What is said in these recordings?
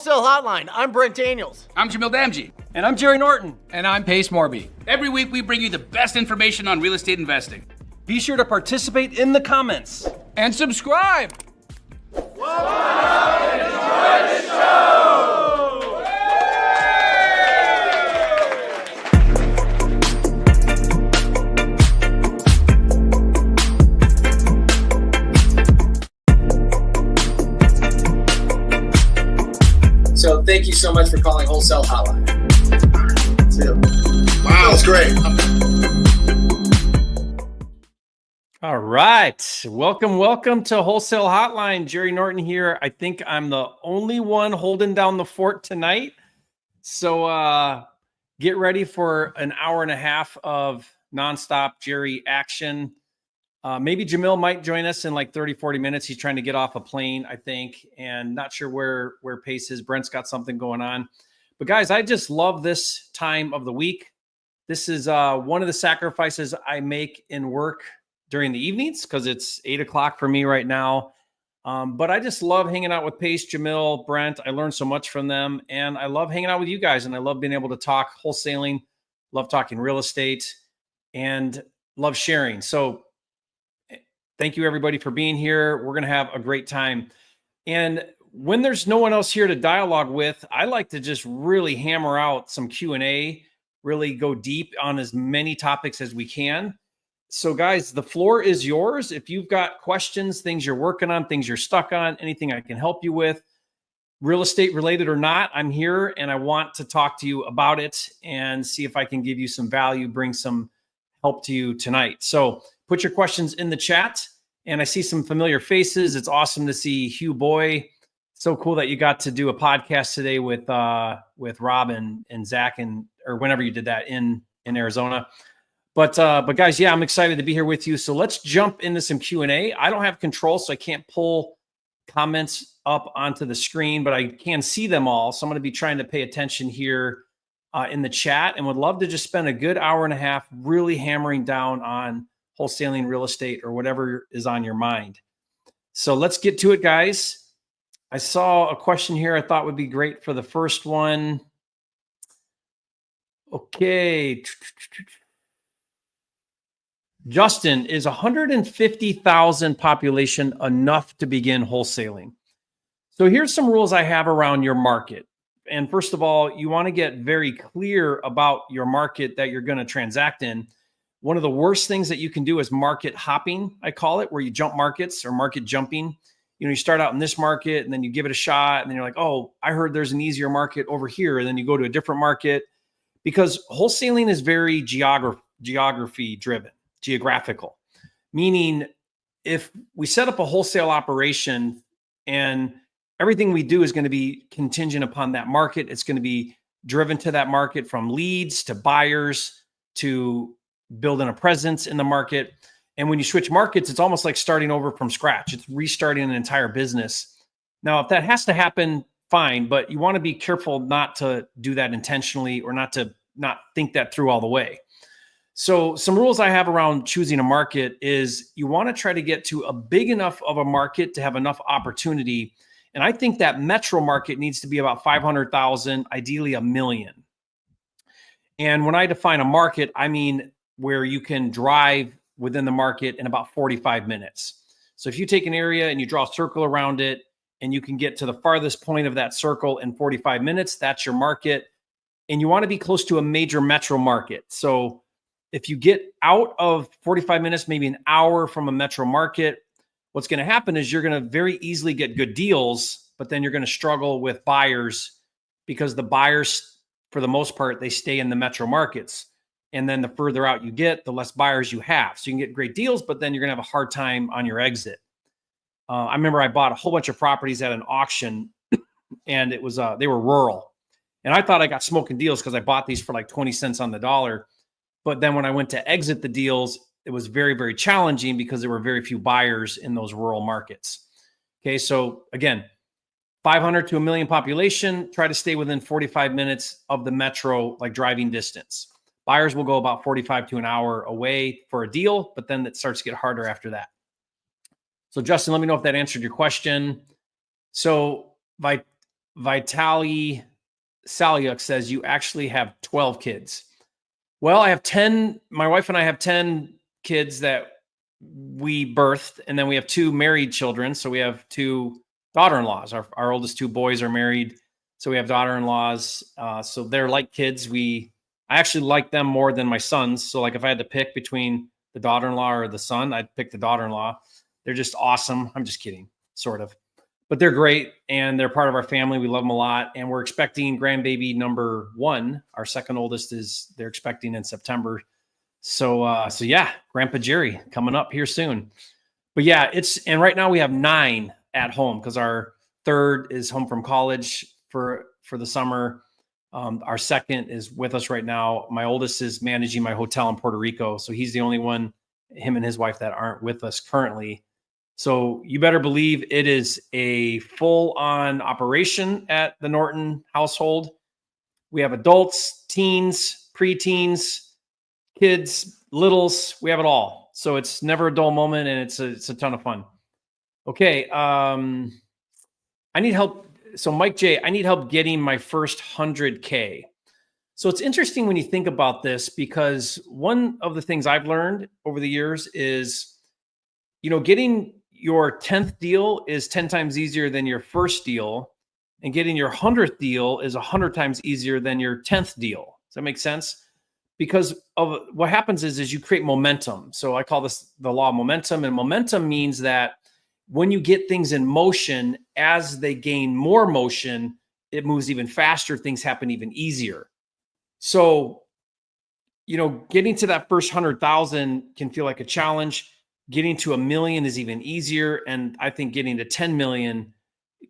Wholesale Hotline. I'm Brent Daniels. I'm Jamil Damji. And I'm Jerry Norton. And I'm Morby. Every week we bring you the best information on real estate investing. Be sure to participate in the comments. And subscribe. Enjoy the show! So thank you so much for calling Wholesale Hotline. That's it. Wow, that's great. All right. Welcome to Wholesale Hotline. Jerry Norton here. I think I'm the only one holding down the fort tonight. So get ready for an hour and a half of nonstop Jerry action. Maybe Jamil might join us in like 30, 40 minutes. He's trying to get off a plane, I think, and not sure where Pace is. Brent's got something going on. But guys, I just love this time of the week. This is one of the sacrifices I make in work during the evenings because it's 8 o'clock for me right now. But I just love hanging out with Pace, Jamil, Brent. I learned so much from them, and I love hanging out with you guys, and I love being able to talk wholesaling, love talking real estate, and love sharing. So thank you, everybody, for being here. We're going to have a great time. And when there's no one else here to dialogue with, I like to just really hammer out some Q&A, really go deep on as many topics as we can. So, guys, the floor is yours. If you've got questions, things you're working on, things you're stuck on, anything I can help you with, real estate related or not, I'm here, and I want to talk to you about it and see if I can give you some value, bring some help to you tonight. So put your questions in the chat, and I see some familiar faces. It's awesome to see Hugh Boy. So cool that you got to do a podcast today with Rob and Zach or whenever you did that in Arizona. But guys, yeah, I'm excited to be here with you. So let's jump into some Q&A. I don't have control, so I can't pull comments up onto the screen, but I can see them all. So I'm going to be trying to pay attention here in the chat, and would love to just spend a good hour and a half really hammering down on wholesaling real estate or whatever is on your mind. So let's get to it, guys. I saw a question here I thought would be great for the first one. Okay. Justin, is 150,000 population enough to begin wholesaling? So here's some rules I have around your market. And first of all, you want to get very clear about your market that you're going to transact in. One of the worst things that you can do is market hopping, I call it, where you jump markets or market jumping. You know, you start out in this market and then you give it a shot and then you're like, oh, I heard there's an easier market over here. And then you go to a different market, because wholesaling is very geography driven, geographical, meaning if we set up a wholesale operation and everything we do is going to be contingent upon that market, it's going to be driven to that market, from leads to buyers to building a presence in the market. And when you switch markets, it's almost like starting over from scratch. It's restarting an entire business. Now, if that has to happen, fine, but you want to be careful not to do that intentionally or not think that through all the way. So some rules I have around choosing a market is you want to try to get to a big enough of a market to have enough opportunity. And I think that metro market needs to be about 500,000, ideally 1 million. And when I define a market, I mean where you can drive within the market in about 45 minutes. So if you take an area and you draw a circle around it and you can get to the farthest point of that circle in 45 minutes, that's your market. And you want to be close to a major metro market. So if you get out of 45 minutes, maybe an hour from a metro market, what's going to happen is you're going to very easily get good deals, but then you're going to struggle with buyers, because the buyers, for the most part, they stay in the metro markets. And then the further out you get, the less buyers you have. So you can get great deals, but then you're going to have a hard time on your exit. I remember I bought a whole bunch of properties at an auction, and it was they were rural. And I thought I got smoking deals because I bought these for like 20 cents on the dollar. But then when I went to exit the deals, it was very, very challenging because there were very few buyers in those rural markets. Okay, so again, 500 to 1 million population, try to stay within 45 minutes of the metro, like driving distance. Buyers will go about 45 to an hour away for a deal, but then it starts to get harder after that. So Justin, let me know if that answered your question. So Vitali Salyuk says you actually have 12 kids. Well, I have 10. My wife and I have 10 kids that we birthed, and then we have 2 married children. So we have 2 daughter-in-laws. Our oldest 2 boys are married. So we have daughter-in-laws. So they're like kids. I actually like them more than my sons. So like if I had to pick between the daughter-in-law or the son, I'd pick the daughter-in-law. They're just awesome. I'm just kidding, sort of. But they're great, and they're part of our family. We love them a lot, and we're expecting grandbaby number 1. Our second oldest they're expecting in September. So yeah, Grandpa Jerry coming up here soon. But yeah, and right now we have 9 at home because our third is home from college for the summer. Our second is with us right now. My oldest is managing my hotel in Puerto Rico, so he's the only one, him and his wife, that aren't with us currently. So you better believe it is a full-on operation at the Norton household. We have adults, teens, preteens, kids, littles. We have it all. So it's never a dull moment, and it's a ton of fun. Okay, I need help. So Mike J, I need help getting my first 100K. So it's interesting when you think about this, because one of the things I've learned over the years is, getting your 10th deal is 10 times easier than your first deal, and getting your 100th deal is 100 times easier than your 10th deal. Does that make sense? Because of what happens is you create momentum. So I call this the law of momentum, and momentum means that when you get things in motion, as they gain more motion, it moves even faster. Things happen even easier. So, getting to that first 100,000 can feel like a challenge. Getting to 1 million is even easier. And I think getting to 10 million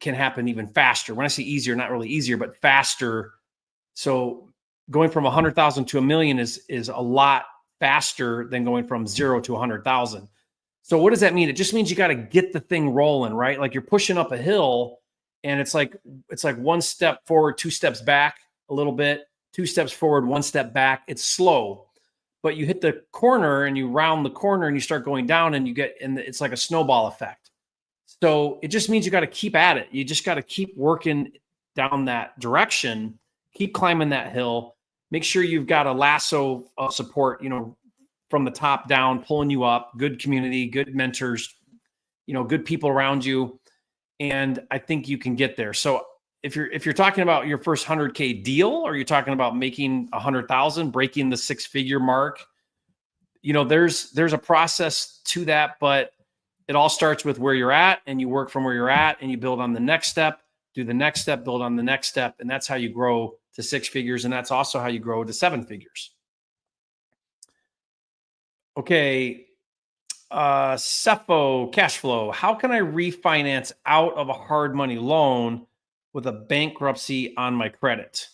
can happen even faster. When I say easier, not really easier, but faster. So going from 100,000 to 1 million is a lot faster than going from 0 to 100,000. So what does that mean? It just means you got to get the thing rolling, right? Like you're pushing up a hill, and it's like 1 step forward, 2 steps back a little bit, 2 steps forward, 1 step back. It's slow, but you hit the corner and you round the corner and you start going down, and it's like a snowball effect. So it just means you got to keep at it. You just got to keep working down that direction, keep climbing that hill. Make sure you've got a lasso of support, from the top down, pulling you up, good community, good mentors, good people around you. And I think you can get there. So if you're talking about your first 100K deal, or you're talking about making 100,000, breaking the 6-figure mark, there's a process to that, but it all starts with where you're at, and you work from where you're at, and you build on the next step, do the next step, build on the next step. And that's how you grow to 6 figures. And that's also how you grow to 7 figures. Okay. Cepho cash flow. How can I refinance out of a hard money loan with a bankruptcy on my credit?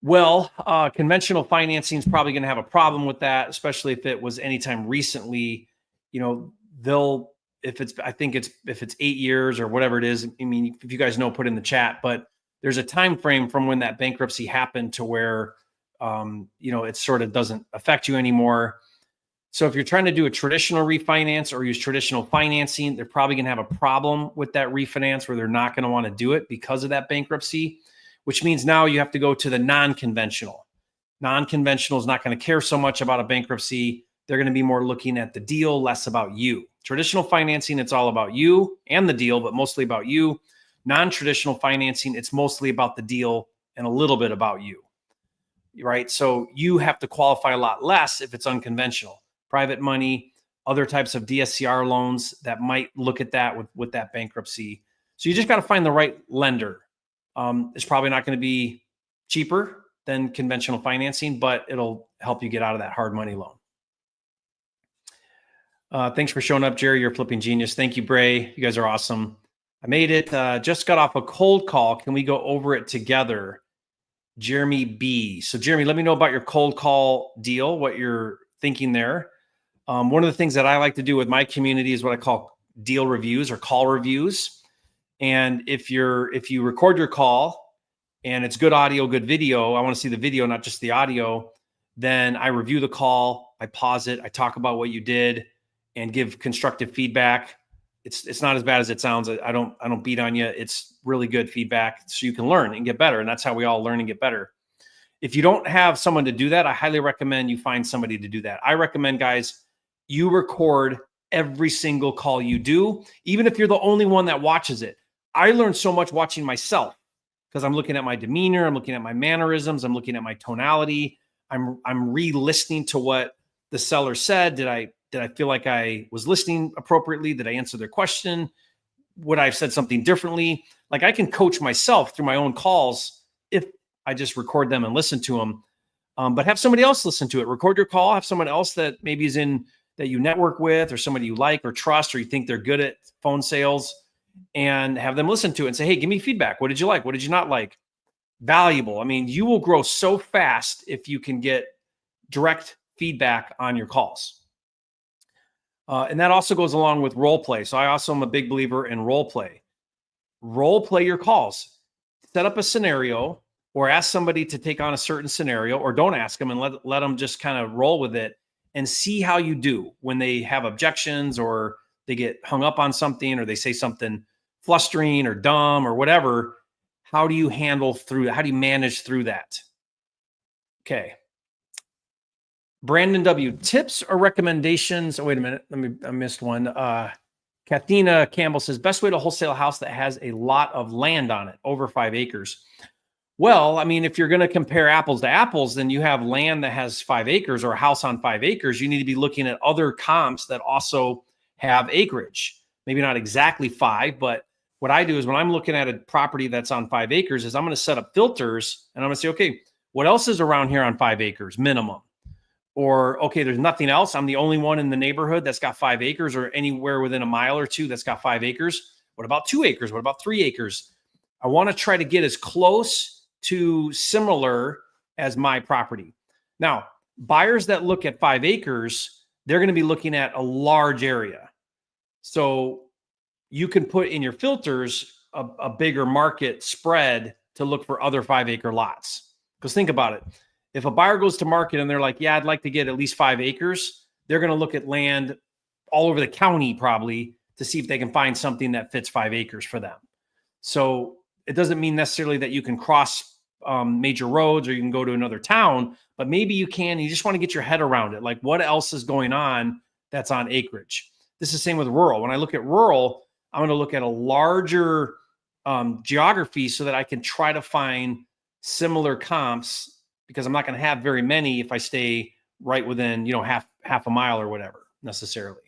Well, conventional financing is probably going to have a problem with that, especially if it was anytime recently. If it's 8 years or whatever it is. I mean, if you guys know, put in the chat. But there's a time frame from when that bankruptcy happened to where it sort of doesn't affect you anymore. So if you're trying to do a traditional refinance or use traditional financing, they're probably going to have a problem with that refinance, where they're not going to want to do it because of that bankruptcy, which means now you have to go to the non-conventional. Non-conventional is not going to care so much about a bankruptcy. They're going to be more looking at the deal, less about you. Traditional financing, it's all about you and the deal, but mostly about you. Non-traditional financing, it's mostly about the deal and a little bit about you, right? So you have to qualify a lot less if it's unconventional. Private money, other types of DSCR loans that might look at that with that bankruptcy. So you just got to find the right lender. It's probably not going to be cheaper than conventional financing, but it'll help you get out of that hard money loan. Thanks for showing up, Jerry. You're a flipping genius. Thank you, Bray. You guys are awesome. I made it. Just got off a cold call. Can we go over it together? Jeremy B. So Jeremy, let me know about your cold call deal, what you're thinking there. One of the things that I like to do with my community is what I call deal reviews or call reviews. And if you record your call and it's good audio, good video, I want to see the video, not just the audio, then I review the call, I pause it, I talk about what you did and give constructive feedback. It's not as bad as it sounds. I don't beat on you. It's really good feedback so you can learn and get better. And that's how we all learn and get better. If you don't have someone to do that, I highly recommend you find somebody to do that. I recommend, guys, you record every single call you do, even if you're the only one that watches it. I learned so much watching myself because I'm looking at my demeanor, I'm looking at my mannerisms, I'm looking at my tonality. I'm re-listening to what the seller said. Did I feel like I was listening appropriately? Did I answer their question? Would I have said something differently? Like, I can coach myself through my own calls if I just record them and listen to them. But have somebody else listen to it. Record your call. Have someone else that maybe is that you network with, or somebody you like or trust, or you think they're good at phone sales, and have them listen to it and say, hey, give me feedback. What did you like? What did you not like? Valuable. I mean, you will grow so fast if you can get direct feedback on your calls. And that also goes along with role play. So I also am a big believer in role play. Role play your calls. Set up a scenario, or ask somebody to take on a certain scenario, or don't ask them and let them just kind of roll with it and see how you do when they have objections, or they get hung up on something, or they say something flustering or dumb or whatever. How do you handle through that? How do you manage through that? Okay. Brandon W. Tips or recommendations? Oh, wait a minute. I missed one. Kathina Campbell says, best way to wholesale a house that has a lot of land on it, over 5 acres. Well, I mean, if you're going to compare apples to apples, then you have land that has 5 acres or a house on 5 acres. You need to be looking at other comps that also have acreage. Maybe not exactly 5, but what I do is when I'm looking at a property that's on 5 acres is I'm going to set up filters, and I'm going to say, okay, what else is around here on 5 acres minimum? Or, okay, there's nothing else. I'm the only one in the neighborhood that's got 5 acres, or anywhere within a mile or two that's got 5 acres. What about 2 acres? What about 3 acres? I want to try to get as close to similar as my property. Now, buyers that look at 5 acres, they're going to be looking at a large area. So you can put in your filters a bigger market spread to look for other 5 acre lots. Because think about it. If a buyer goes to market and they're like, yeah, I'd like to get at least 5 acres, they're going to look at land all over the county probably to see if they can find something that fits 5 acres for them. So it doesn't mean necessarily that you can cross major roads or you can go to another town, but maybe you can. You just want to get your head around it. Like, what else is going on that's on acreage? This is the same with rural. When I look at rural, I'm going to look at a larger geography so that I can try to find similar comps, because I'm not going to have very many if I stay right within, half a mile or whatever necessarily.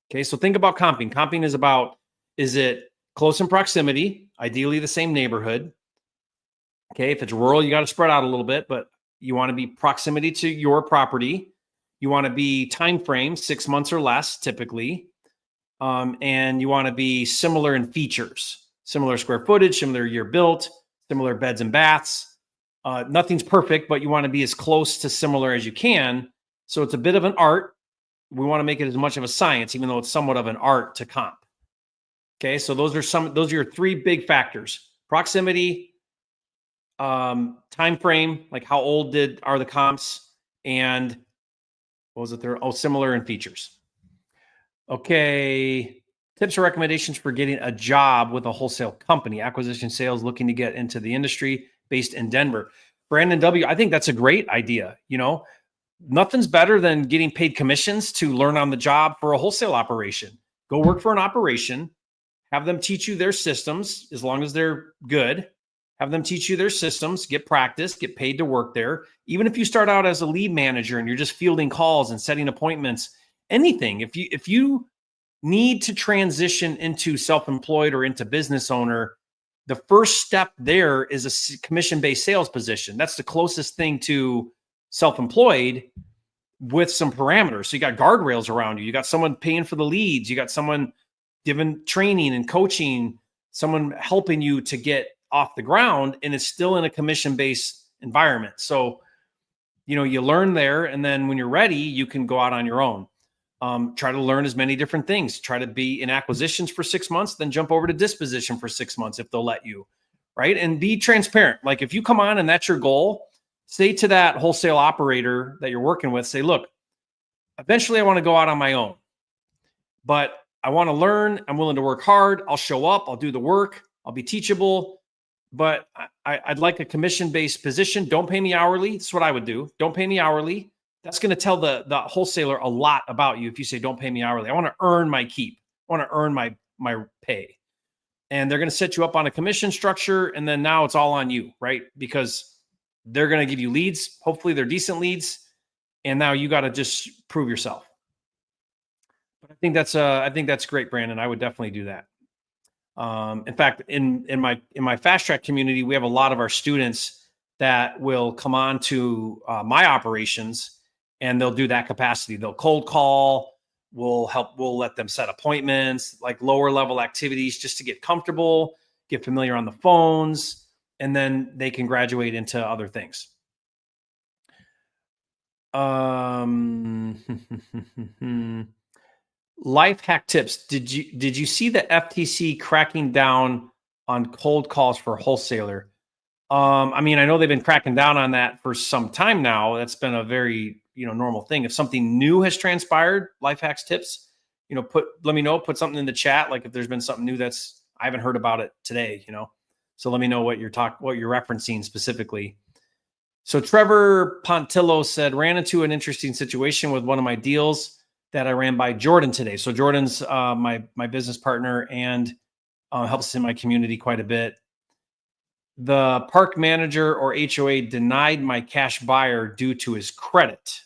Okay. So think about comping. Comping is about, is it close in proximity, ideally the same neighborhood? Okay. If it's rural, you got to spread out a little bit, but you want to be proximity to your property. You want to be time frame, 6 months or less typically. And you want to be similar in features, similar square footage, similar year built, similar beds and baths. Nothing's perfect, but you want to be as close to similar as you can. So it's a bit of an art. We want to make it as much of a science, even though it's somewhat of an art to comp. Okay. So those are your 3 big factors: proximity, time frame, like how old are the comps, and what was it there? Oh, similar in features. Okay. Tips or recommendations for getting a job with a wholesale company, acquisition sales, looking to get into the industry, based in Denver. Brandon W., I think that's a great idea. Nothing's better than getting paid commissions to learn on the job for a wholesale operation. Go work for an operation, have them teach you their systems, as long as they're good. Have them teach you their systems, get practice, get paid to work there. Even if you start out as a lead manager and you're just fielding calls and setting appointments, anything. If you need to transition into self-employed or into business owner, the first step there is a commission-based sales position. That's the closest thing to self-employed with some parameters. So you got guardrails around you. You got someone paying for the leads. You got someone giving training and coaching, someone helping you to get off the ground, and it's still in a commission-based environment. So, you learn there, and then when you're ready, you can go out on your own. Try to learn as many different things. Try to be in acquisitions for 6 months, then jump over to disposition for 6 months if they'll let you, right? And be transparent. Like, if you come on and that's your goal, say to that wholesale operator that you're working with, say, look, eventually I want to go out on my own, but I want to learn. I'm willing to work hard. I'll show up. I'll do the work. I'll be teachable. But I'd like a commission-based position. Don't pay me hourly. That's what I would do. Don't pay me hourly. That's going to tell the wholesaler a lot about you if you say, don't pay me hourly. I want to earn my keep. I want to earn my pay. And they're going to set you up on a commission structure. And then now it's all on you, right? Because they're going to give you leads. Hopefully they're decent leads. And now you got to just prove yourself. But I think that's great, Brandon. I would definitely do that. In fact, in my fast track community, we have a lot of our students that will come on to my operations, and they'll do that capacity. They'll cold call. We'll let them set appointments, like lower level activities, just to get comfortable, get familiar on the phones, and then they can graduate into other things. Life hack tips. Did you see the FTC cracking down on cold calls for wholesaler? I mean, I know they've been cracking down on that for some time now. That's been a very, normal thing. If something new has transpired, life hacks tips, let me know, put something in the chat. Like if there's been something new I haven't heard about it today, so let me know what you're referencing specifically. So Trevor Pontillo said, ran into an interesting situation with one of my deals that I ran by Jordan today. So Jordan's my business partner and helps in my community quite a bit. The park manager or HOA denied my cash buyer due to his credit.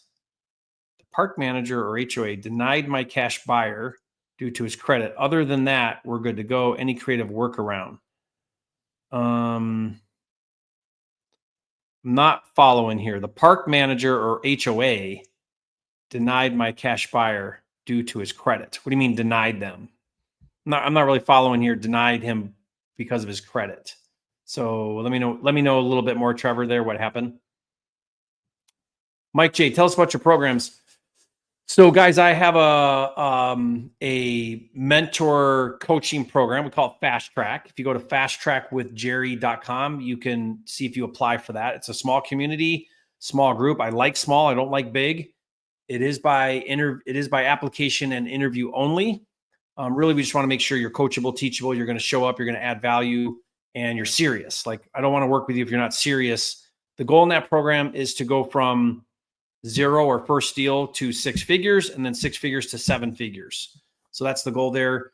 The park manager or HOA denied my cash buyer due to his credit. Other than that, we're good to go. Any creative workaround? I'm not following here. The park manager or HOA denied my cash buyer due to his credit. What do you mean denied them? I'm not really following here. Denied him because of his credit. So let me know a little bit more, Trevor, there, what happened. Mike J, tell us about your programs. So guys, I have a mentor coaching program. We call it Fast Track. If you go to fasttrackwithjerry.com, you can see if you apply for that. It's a small community, small group. I like small. I don't like big. It is by application and interview only. Really, we just want to make sure you're coachable, teachable. You're going to show up. You're going to add value, and you're serious. Like, I don't want to work with you if you're not serious. The goal in that program is to go from 0 or first deal to 6 figures, and then 6 figures to 7 figures. So that's the goal there.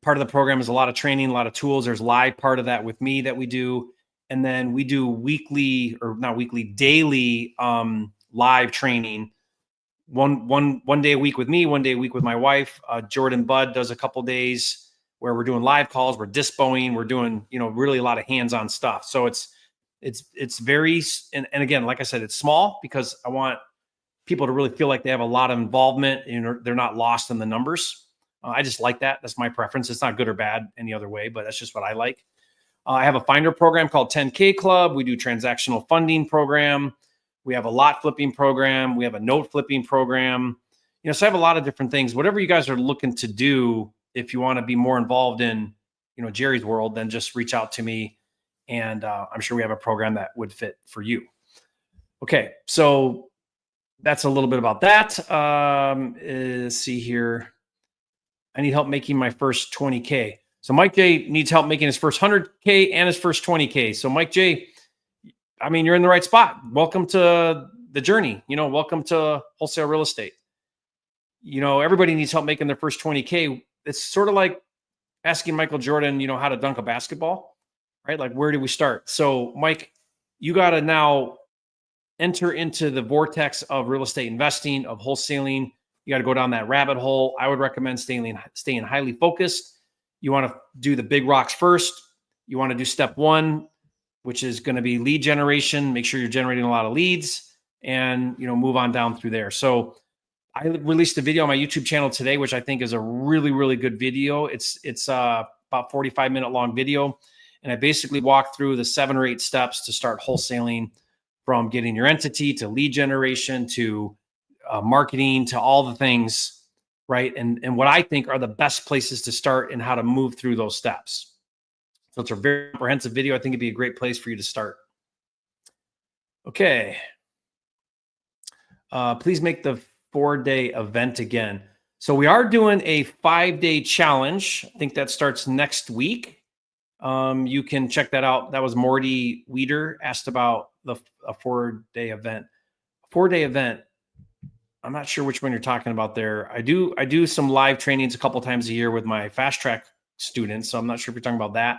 Part of the program is a lot of training, a lot of tools. There's live part of that with me that we do. And then we do daily live training. One day a week with me, one day a week with my wife. Jordan Budd does a couple days where we're doing live calls, we're dispoing, we're doing, really a lot of hands-on stuff. So it's very, and again, like I said, it's small because I want people to really feel like they have a lot of involvement and they're not lost in the numbers. I just like that. That's my preference. It's not good or bad any other way, but that's just what I like. I have a finder program called 10K Club. We do transactional funding program. We have a lot flipping program. We have a note flipping program. So I have a lot of different things. Whatever you guys are looking to do, if you want to be more involved in, Jerry's world, then just reach out to me. And I'm sure we have a program that would fit for you. Okay, so that's a little bit about that. Let's see here. I need help making my first 20K. So Mike J needs help making his first 100K and his first 20K. So Mike J, I mean, you're in the right spot. Welcome to the journey. Welcome to wholesale real estate. Everybody needs help making their first 20K. It's sort of like asking Michael Jordan, how to dunk a basketball, right? Like, where do we start? So Mike, you got to now enter into the vortex of real estate investing, of wholesaling. You got to go down that rabbit hole. I would recommend staying highly focused. You want to do the big rocks first. You want to do step 1, which is going to be lead generation. Make sure you're generating a lot of leads and, move on down through there. So I released a video on my YouTube channel today, which I think is a really, really good video. It's about 45-minute long video. And I basically walked through the 7 or 8 steps to start wholesaling, from getting your entity to lead generation to marketing to all the things, right? And what I think are the best places to start and how to move through those steps. So it's a very comprehensive video. I think it'd be a great place for you to start. Okay. Please make the 4-day event again. So we are doing a 5-day challenge. I think that starts next week. You can check that out. That was Morty Weeder asked about a 4-day event. A 4-day event. I'm not sure which one you're talking about there. I do some live trainings a couple times a year with my fast track students. So I'm not sure if you're talking about that.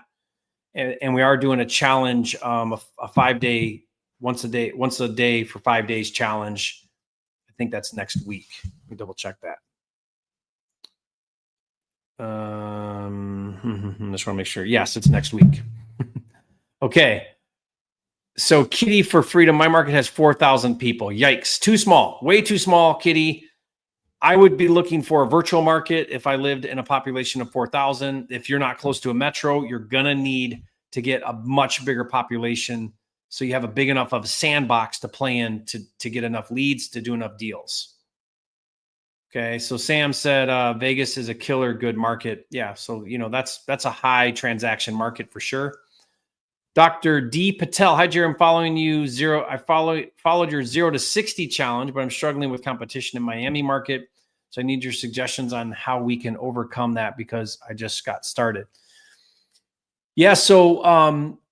And we are doing a challenge, a 5-day, once a day for 5 days challenge. I think that's next week. Let me double check that. Just want to make sure. Yes, it's next week. Okay. So Kitty for Freedom, my market has 4,000 people. Yikes. Too small. Way too small, Kitty. I would be looking for a virtual market if I lived in a population of 4,000. If you're not close to a metro, you're going to need to get a much bigger population so you have a big enough of a sandbox to play in to get enough leads to do enough deals. Okay, so Sam said Vegas is a killer good market. Yeah, so that's a high transaction market for sure. Dr. D. Patel, hi Jerry, I'm following you. I followed your 0 to 60 challenge, but I'm struggling with competition in Miami market. So I need your suggestions on how we can overcome that because I just got started. Yeah, so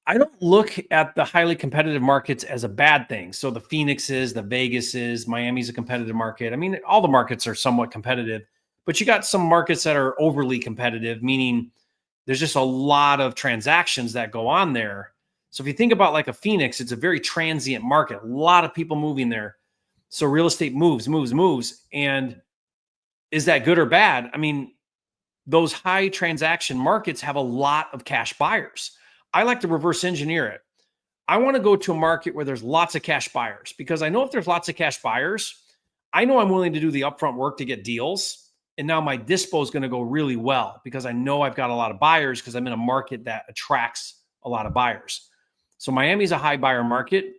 I don't look at the highly competitive markets as a bad thing. So the Phoenixes, the Vegases, Miami's a competitive market. I mean, all the markets are somewhat competitive, but you got some markets that are overly competitive, meaning there's just a lot of transactions that go on there. So if you think about like a Phoenix, it's a very transient market, a lot of people moving there. So real estate moves. And is that good or bad? I mean, those high transaction markets have a lot of cash buyers. I like to reverse engineer it. I want to go to a market where there's lots of cash buyers because I know if there's lots of cash buyers, I know I'm willing to do the upfront work to get deals. And now my dispo is going to go really well because I know I've got a lot of buyers because I'm in a market that attracts a lot of buyers. So Miami's a high buyer market.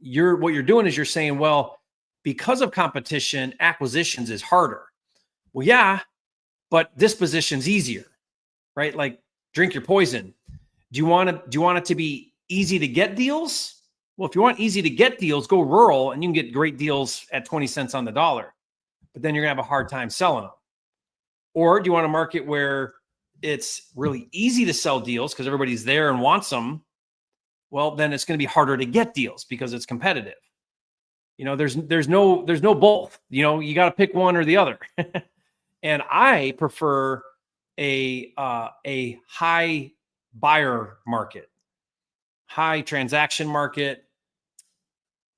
What you're doing is you're saying, well, because of competition, acquisitions is harder. Well, yeah, but disposition's easier, right? Like drink your poison. Do you want it to be easy to get deals? Well, if you want easy to get deals, go rural and you can get great deals at 20 cents on the dollar, but then you're gonna have a hard time selling them. Or do you want a market where it's really easy to sell deals because everybody's there and wants them? Well, then it's going to be harder to get deals because it's competitive. There's no both. You got to pick one or the other. And I prefer a high buyer market, high transaction market,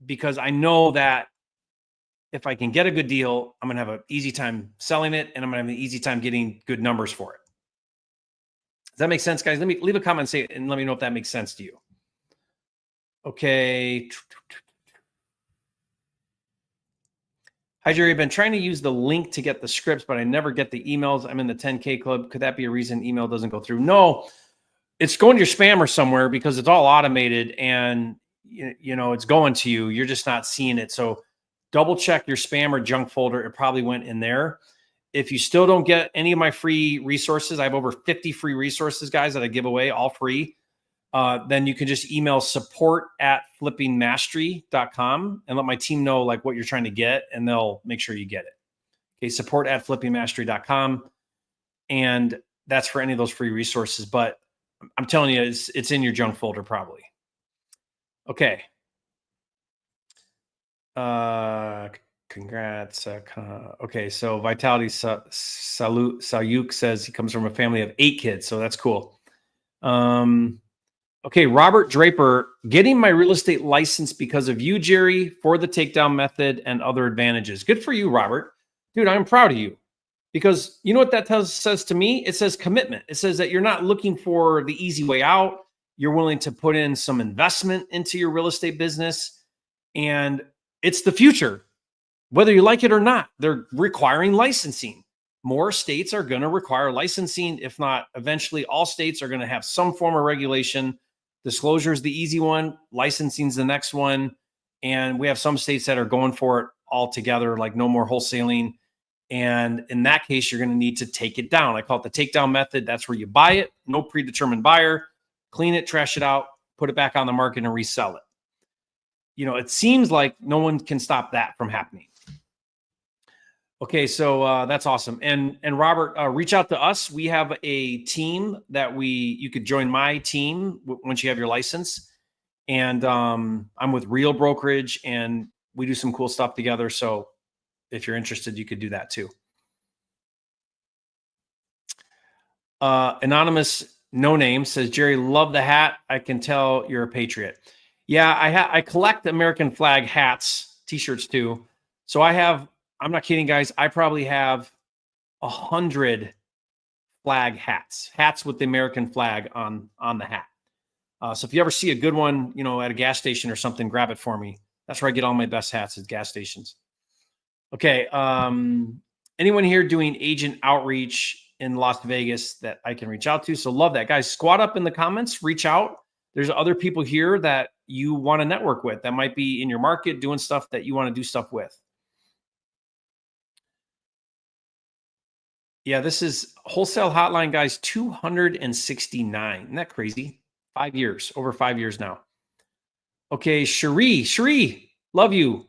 because I know that if I can get a good deal, I'm going to have an easy time selling it, and I'm going to have an easy time getting good numbers for it. Does that make sense, guys? Let me leave a comment and let me know if that makes sense to you. Okay. Hi, Jerry. I've been trying to use the link to get the scripts, but I never get the emails. I'm in the 10K club. Could that be a reason email doesn't go through? No, it's going to your spam or somewhere because it's all automated and it's going to you. You're just not seeing it. So double check your spam or junk folder. It probably went in there. If you still don't get any of my free resources, I have over 50 free resources, guys, that I give away, all free. Then you can just email support@flippingmastery.com and let my team know like what you're trying to get, and they'll make sure you get it. Okay, support@flippingmastery.com, and that's for any of those free resources. But I'm telling you, it's in your junk folder probably. Okay. Congrats. Okay, so Vitality Sayuk says he comes from a family of 8 kids, so that's cool. Okay, Robert Draper, getting my real estate license because of you, Jerry, for the takedown method and other advantages. Good for you, Robert. Dude, I'm proud of you because you know what that says to me? It says commitment. It says that you're not looking for the easy way out. You're willing to put in some investment into your real estate business, and it's the future. Whether you like it or not, they're requiring licensing. More states are going to require licensing. If not, eventually all states are going to have some form of regulation. Disclosure is the easy one. Licensing is the next one. And we have some states that are going for it altogether, like no more wholesaling. And in that case, you're going to need to take it down. I call it the takedown method. That's where you buy it, no predetermined buyer, clean it, trash it out, put it back on the market and resell it. It seems like no one can stop that from happening. Okay, so that's awesome. And Robert, reach out to us. We have a team that you could join my team once you have your license. And I'm with Real Brokerage, and we do some cool stuff together. So if you're interested, you could do that too. Anonymous No Name says, Jerry, love the hat. I can tell you're a patriot. Yeah, I collect American flag hats, t-shirts too. So I'm not kidding, guys. I probably have 100 flag hats with the American flag on the hat. So if you ever see a good one, at a gas station or something, grab it for me. That's where I get all my best hats, at gas stations. Okay. Anyone here doing agent outreach in Las Vegas that I can reach out to? So love that, guys. Squat up in the comments, reach out. There's other people here that you want to network with that might be in your market doing stuff that you want to do stuff with. Yeah, this is Wholesale Hotline, guys, 269. Isn't that crazy? 5 years, over 5 years now. Okay, Cherie, love you.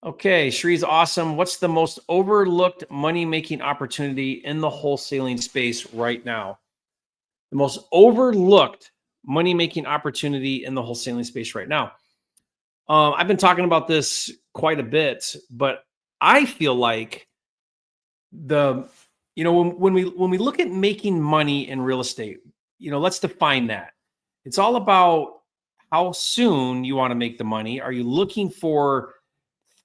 Okay, Cherie's awesome. What's the most overlooked money-making opportunity in the wholesaling space right now? The most overlooked money-making opportunity in the wholesaling space right now. I've been talking about this quite a bit, but I feel like when we look at making money in real estate, let's define that. It's all about how soon you want to make the money. Are you looking for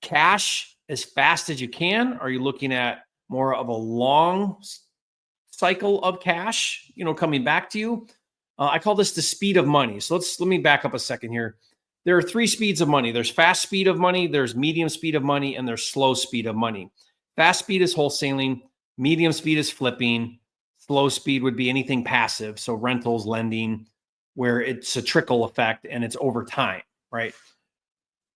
cash as fast as you can? Are you looking at more of a long cycle of cash, coming back to you? I call this the speed of money. So let me back up a second here. There are 3 speeds of money. There's fast speed of money, there's medium speed of money, and there's slow speed of money. Fast speed is wholesaling. Medium speed is flipping. Slow speed would be anything passive. So rentals, lending, where it's a trickle effect and it's over time, right?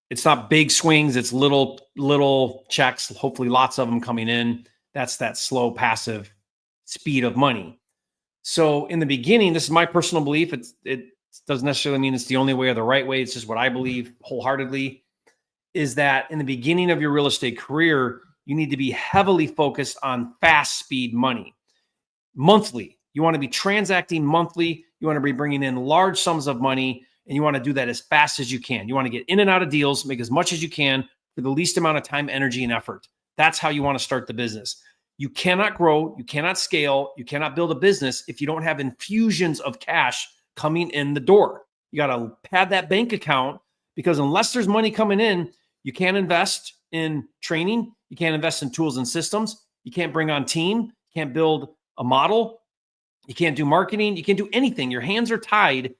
It's not big swings. It's little checks, hopefully lots of them coming in. That's that slow passive speed of money. So in the beginning, this is my personal belief. It doesn't necessarily mean it's the only way or the right way. It's just what I believe wholeheartedly, is that in the beginning of your real estate career, you need to be heavily focused on fast speed money. Monthly, you want to be transacting monthly. You want to be bringing in large sums of money, and you want to do that as fast as you can. You want to get in and out of deals, make as much as you can for the least amount of time, energy, and effort. That's how you want to start the business. You cannot grow, you cannot scale, you cannot build a business if you don't have infusions of cash coming in the door. You got to pad that bank account, because unless there's money coming in, you can't invest in training, you can't invest in tools and systems, you can't bring on team, you can't build a model, you can't do marketing, you can't do anything. Your hands are tied.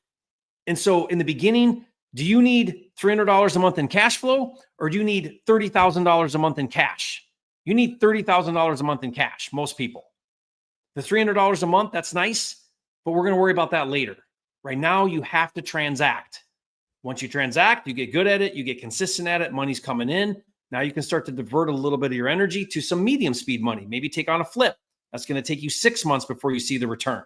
And so in the beginning, do you need $300 a month in cash flow, or do you need $30,000 a month in cash? You need $30,000 a month in cash, most people. The $300 a month, that's nice, but we're going to worry about that later. Right now, you have to transact. Once you transact, you get good at it, you get consistent at it, money's coming in. Now you can start to divert a little bit of your energy to some medium speed money. Maybe take on a flip. That's going to take you 6 months before you see the return.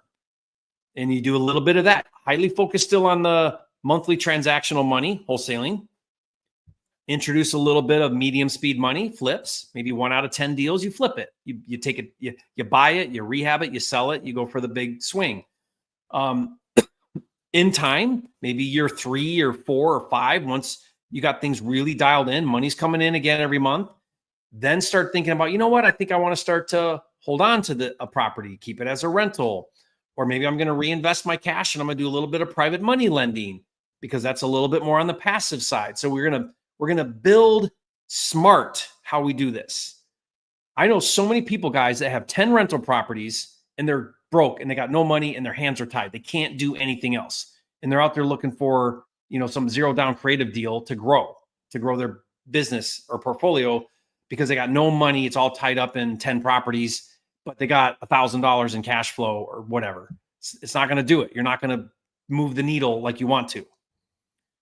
And you do a little bit of that. Highly focused still on the monthly transactional money, wholesaling. Introduce a little bit of medium speed money, flips. Maybe 1 out of 10 deals, you flip it. You take it, you buy it, you rehab it, you sell it, you go for the big swing. In time, maybe year 3 or 4 or 5, once you got things really dialed in, money's coming in again every month, then start thinking about, I think I want to start to hold on to a property, keep it as a rental, or maybe I'm going to reinvest my cash and I'm going to do a little bit of private money lending, because that's a little bit more on the passive side. So we're going to build smart how we do this. I know so many people, guys, that have 10 rental properties and they're broke and they got no money and their hands are tied. They can't do anything else. And they're out there looking for, some zero down creative deal to grow their business or portfolio, because they got no money. It's all tied up in 10 properties, but they got $1,000 in cash flow or whatever. It's not going to do it. You're not going to move the needle like you want to.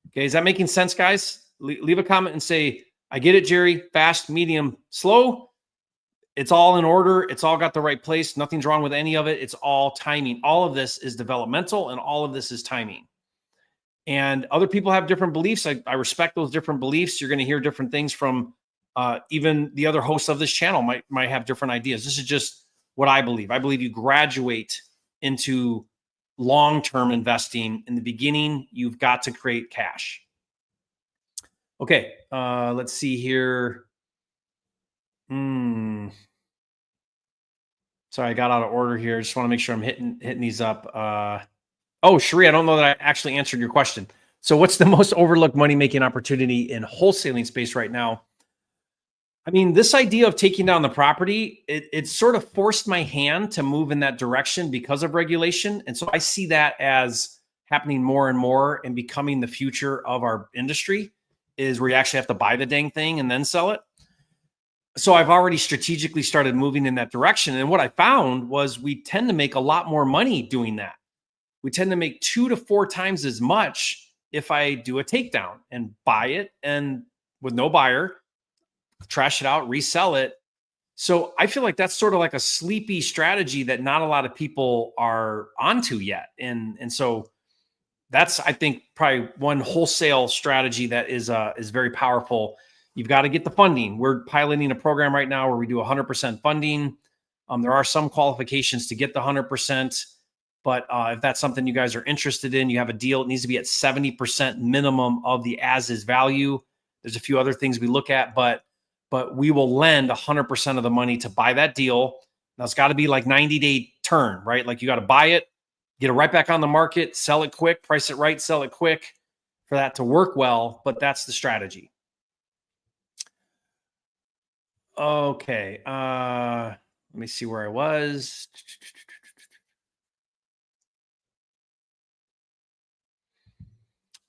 Okay. Is that making sense, guys? Leave a comment and say, I get it, Jerry. Fast, medium, slow. It's all in order. It's all got the right place. Nothing's wrong with any of it. It's all timing. All of this is developmental and all of this is timing. And other people have different beliefs. I respect those different beliefs. You're going to hear different things from Even the other hosts of this channel might have different ideas. This is just what I believe. I believe you graduate into long-term investing. In the beginning, you've got to create cash. Okay, let's see here. Sorry, I got out of order here. Just want to make sure I'm hitting these up. Oh, Sheree, I don't know that I actually answered your question. So what's the most overlooked money-making opportunity in wholesaling space right now? I mean, this idea of taking down the property, it sort of forced my hand to move in that direction because of regulation. And so I see that as happening more and more and becoming the future of our industry, is where you actually have to buy the dang thing and then sell it. So I've already strategically started moving in that direction. And what I found was we tend to make a lot more money doing that. We tend to make 2 to 4 times as much if I do a takedown and buy it and with no buyer, trash it out, resell it. So I feel like that's sort of like a sleepy strategy that not a lot of people are onto yet. And so that's, I think, probably one wholesale strategy that is very powerful. You've got to get the funding. We're piloting a program right now where we do 100% funding. There are some qualifications to get the 100%, but if that's something you guys are interested in, you have a deal, it needs to be at 70% minimum of the as-is value. There's a few other things we look at, but we will lend 100% of the money to buy that deal. Now it's got to be like 90-day turn, right? Like you got to buy it, get it right back on the market, sell it quick, price it right, sell it quick for that to work well. But that's the strategy. Okay. Let me see where I was.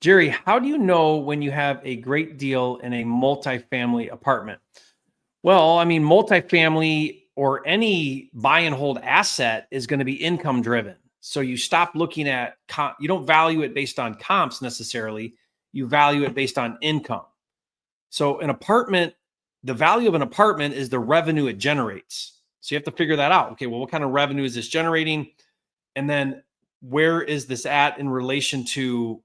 Jerry, how do you know when you have a great deal in a multifamily apartment? Well, I mean, multifamily or any buy and hold asset is going to be income driven. So you stop looking at, you don't value it based on comps necessarily. You value it based on income. So an apartment, the value of an apartment is the revenue it generates. So you have to figure that out. Okay, well, what kind of revenue is this generating? And then where is this at in relation to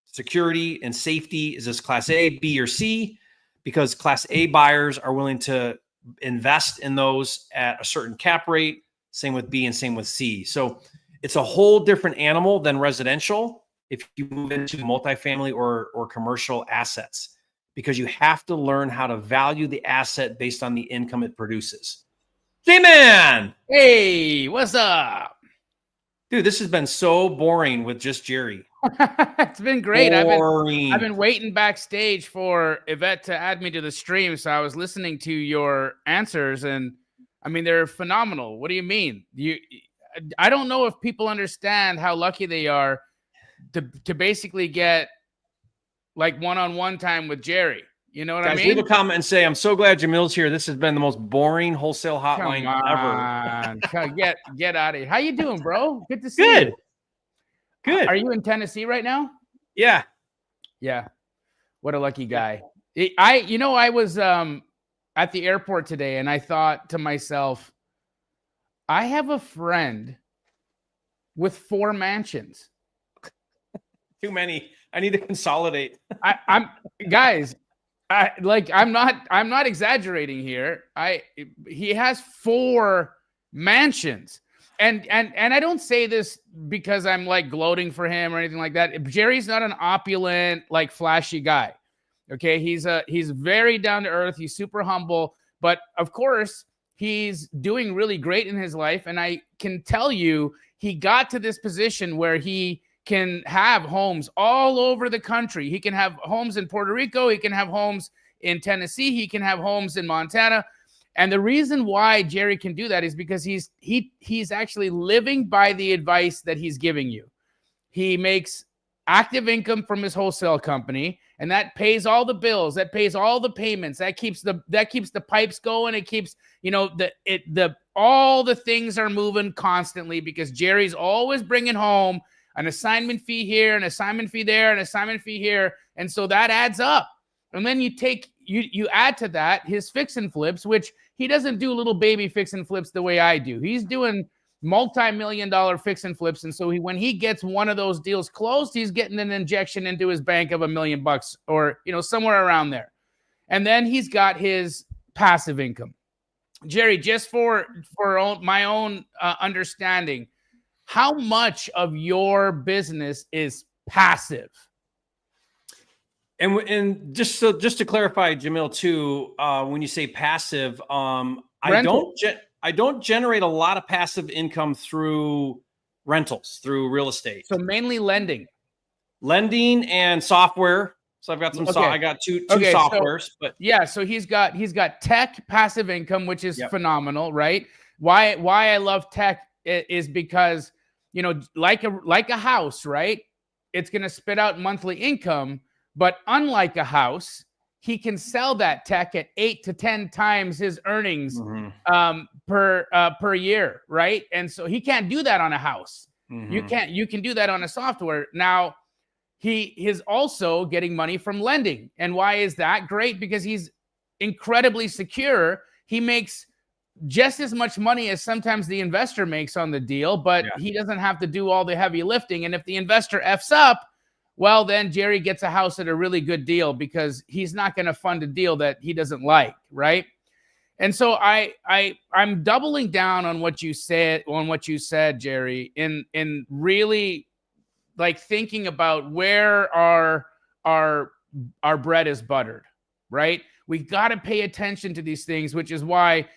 security and safety? Is this class A, B, or C? Because class A buyers are willing to invest in those at a certain cap rate, same with B and same with C. So it's a whole different animal than residential if you move into multifamily or commercial assets, because you have to learn how to value the asset based on the income it produces. J-Man! Hey, what's up? Dude, this has been so boring with just Jerry. It's been great. Boring. I've been waiting backstage for Yvette to add me to the stream, so I was listening to your answers, and I mean, they're phenomenal. What do you mean? I don't know if people understand how lucky they are to basically get like one-on-one time with Jerry. You know what Guys, I mean? leave a comment and say, I'm so glad Jamil's here. This has been the most boring wholesale hotline ever. Get out of here. How you doing, bro? Good to see you. Good. Are you in Tennessee right now? Yeah. Yeah. What a lucky guy. I was at the airport today and I thought to myself, I have a friend with 4 mansions. Too many. I need to consolidate. I'm not exaggerating here. He has 4 mansions. And I don't say this because I'm like gloating for him or anything like that. Jerry's not an opulent, like flashy guy. Okay. He's very down to earth. He's super humble, but of course he's doing really great in his life. And I can tell you, he got to this position where he can have homes all over the country. He can have homes in Puerto Rico. He can have homes in Tennessee. He can have homes in Montana. And the reason why Jerry can do that is because he's actually living by the advice that he's giving you. He makes active income from his wholesale company, and that pays all the bills, that pays all the payments, that keeps the pipes going. It keeps, all the things are moving constantly because Jerry's always bringing home an assignment fee here, an assignment fee there, an assignment fee here. And so that adds up. And then you add to that his fix and flips, which he doesn't do little baby fix and flips the way I do. He's doing multi-million-dollar fix and flips. And so when he gets one of those deals closed, he's getting an injection into his bank of $1 million or, somewhere around there. And then he's got his passive income. Jerry, just for my own understanding, how much of your business is passive? And just to clarify, Jamil, too, when you say passive, I don't generate a lot of passive income through rentals, through real estate. So mainly lending And software. So I've got some. Okay. I got two softwares, but yeah. So he's got tech passive income, which is phenomenal, right? Why I love tech is because, you know, like a house, right? It's going to spit out monthly income, but unlike a house, he can sell that tech at 8 to 10 times his earnings per year, right? And so he can't do that on a house. You can do that on a software. Now, he is also getting money from lending. And why is that? Great, because he's incredibly secure. He makes just as much money as sometimes the investor makes on the deal, but he doesn't have to do all the heavy lifting. And if the investor F's up, well, then Jerry gets a house at a really good deal because he's not going to fund a deal that he doesn't like, right? And so I'm doubling down on what you said, Jerry, in really like thinking about where our bread is buttered, right? We got to pay attention to these things, which is why